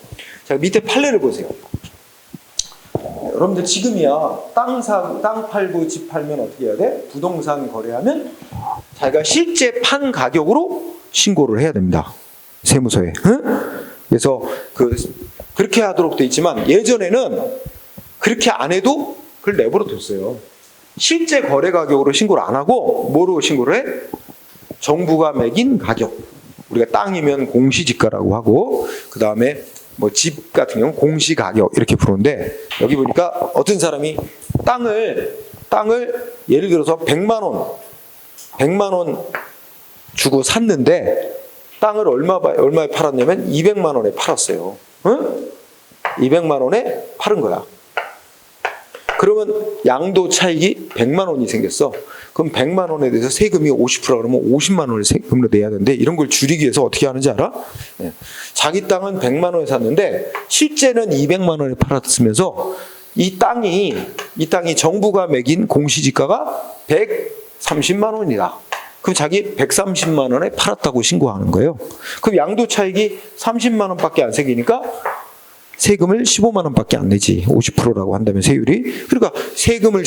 자, 밑에 판례를 보세요. 여러분들 지금이야 땅 팔고 집 팔면 어떻게 해야 돼? 부동산 거래하면 자기가 실제 판 가격으로 신고를 해야 됩니다. 세무서에. 응? 그래서 그렇게 하도록 돼 있지만 예전에는 그렇게 안 해도 그걸 내버려 뒀어요. 실제 거래 가격으로 신고를 안 하고 뭐로 신고를 해? 정부가 매긴 가격. 우리가 땅이면 공시지가라고 하고, 그 다음에 뭐 집 같은 경우는 공시가격 이렇게 부르는데, 여기 보니까 어떤 사람이 땅을 예를 들어서 100만 원 주고 샀는데 땅을 얼마에 팔았냐면 200만 원에 팔았어요. 응? 200만 원에 팔은 거야. 그러면 양도 차익이 100만 원이 생겼어. 그럼 100만 원에 대해서 세금이 50% 그러면 50만 원을 세금으로 내야 되는데, 이런 걸 줄이기 위해서 어떻게 하는지 알아? 네. 자기 땅은 100만 원에 샀는데 실제는 200만 원에 팔았으면서 이 땅이 정부가 매긴 공시지가가 130만 원이다. 그럼 자기 130만 원에 팔았다고 신고하는 거예요. 그럼 양도 차익이 30만 원밖에 안 생기니까 세금을 15만 원밖에 안 내지. 50%라고 한다면 세율이. 그러니까 세금을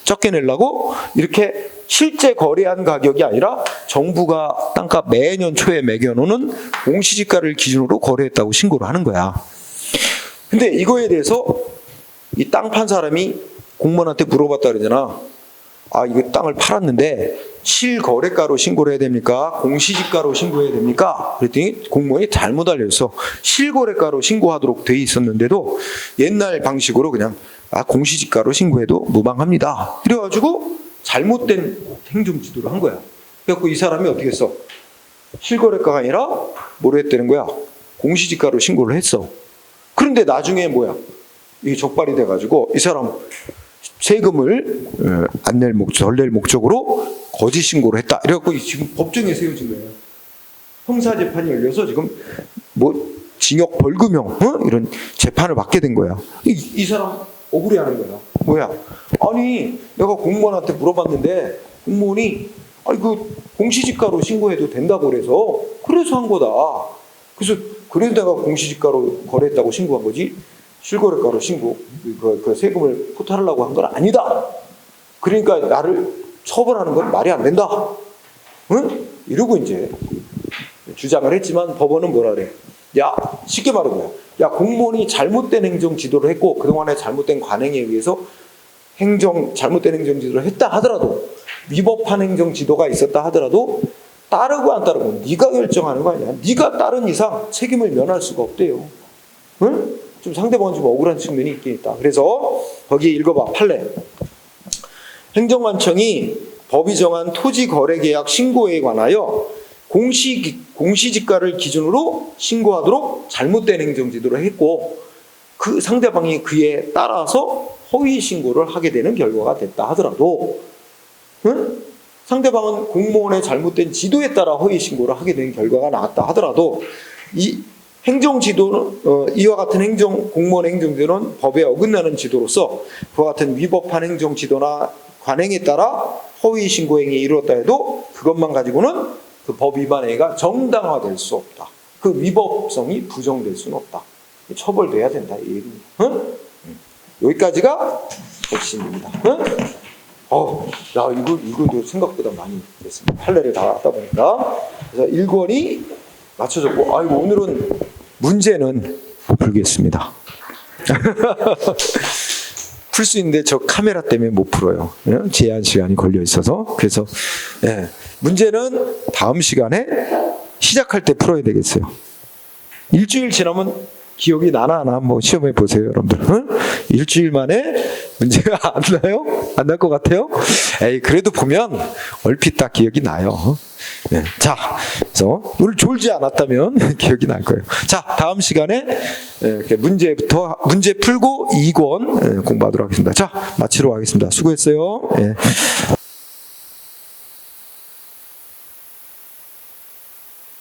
적게 내려고 이렇게 실제 거래한 가격이 아니라 정부가 땅값 매년 초에 매겨놓는 공시지가를 기준으로 거래했다고 신고를 하는 거야. 근데 이거에 대해서 이 땅 판 사람이 공무원한테 물어봤다 그러잖아. 아, 이거 땅을 팔았는데 실거래가로 신고를 해야 됩니까? 공시지가로 신고해야 됩니까? 그랬더니 공무원이 잘못 알려서 실거래가로 신고하도록 돼 있었는데도 옛날 방식으로 그냥 공시지가로 신고해도 무방합니다. 그래가지고 잘못된 행정지도를 한 거야. 그래갖고 이 사람이 어떻게 했어? 실거래가가 아니라 뭐로 했다는 거야? 공시지가로 신고를 했어. 그런데 나중에 뭐야? 이게 적발이 돼가지고 이 사람 세금을 덜 낼 목적으로 거짓 신고를 했다. 이래갖고 지금 법정에 세워진 거예요. 형사재판이 열려서 지금 뭐 징역 벌금형 이런 재판을 받게 된 거야. 이 사람 억울해하는 거야. 뭐야? 아니 내가 공무원한테 물어봤는데 공무원이 그 공시지가로 신고해도 된다고 그래서 한 거다. 그래서 내가 공시지가로 거래했다고 신고한 거지. 실거래가로 그 세금을 포탈하려고 한 건 아니다. 그러니까 나를 처벌하는 건 말이 안 된다. 응? 이러고 이제 주장을 했지만 법원은 뭐라 그래? 야, 쉽게 말하면 야, 공무원이 잘못된 행정 지도를 했고 그동안에 잘못된 관행에 의해서 잘못된 행정 지도를 했다 하더라도, 위법한 행정 지도가 있었다 하더라도 따르고 안 따르고 네가 결정하는 거 아니야. 네가 따른 이상 책임을 면할 수가 없대요. 응? 좀 상대방은 좀 억울한 측면이 있긴 있다. 그래서 거기 읽어봐. 판례. 행정관청이 법이 정한 토지거래계약 신고에 관하여 공시지가를 기준으로 신고하도록 잘못된 행정지도를 했고 그 상대방이 그에 따라서 허위 신고를 하게 되는 결과가 됐다 하더라도, 응? 상대방은 공무원의 잘못된 지도에 따라 허위 신고를 하게 된 결과가 나왔다 하더라도 이 행정지도는 이와 같은 공무원 행정지도는 법에 어긋나는 지도로서 그와 같은 위법한 행정지도나 관행에 따라 허위 신고 행위에 이르렀다 해도 그것만 가지고는 그 법 위반 행위가 정당화될 수 없다. 그 위법성이 부정될 수는 없다. 처벌돼야 된다 이 얘기입니다. 응? 여기까지가 핵심입니다. 응? 이거도 생각보다 많이 됐습니다. 판례를 다 하다 보니까. 그래서 1권이 맞춰졌고, 오늘은 문제는 풀겠습니다. 풀 수 있는데 저 카메라 때문에 못 풀어요. 제한 시간이 걸려 있어서. 그래서 문제는 다음 시간에 시작할 때 풀어야 되겠어요. 일주일 지나면 기억이 나나 한번 시험해 보세요, 여러분들. 일주일 만에 문제가 안 나요? 안 날 것 같아요? 에이, 그래도 보면 얼핏 다 기억이 나요. 네. 자, 그래서 오늘 졸지 않았다면 기억이 날 거예요. 자, 다음 시간에 이렇게 문제 풀고 2권 공부하도록 하겠습니다. 자, 마치러 가겠습니다. 수고했어요. 예.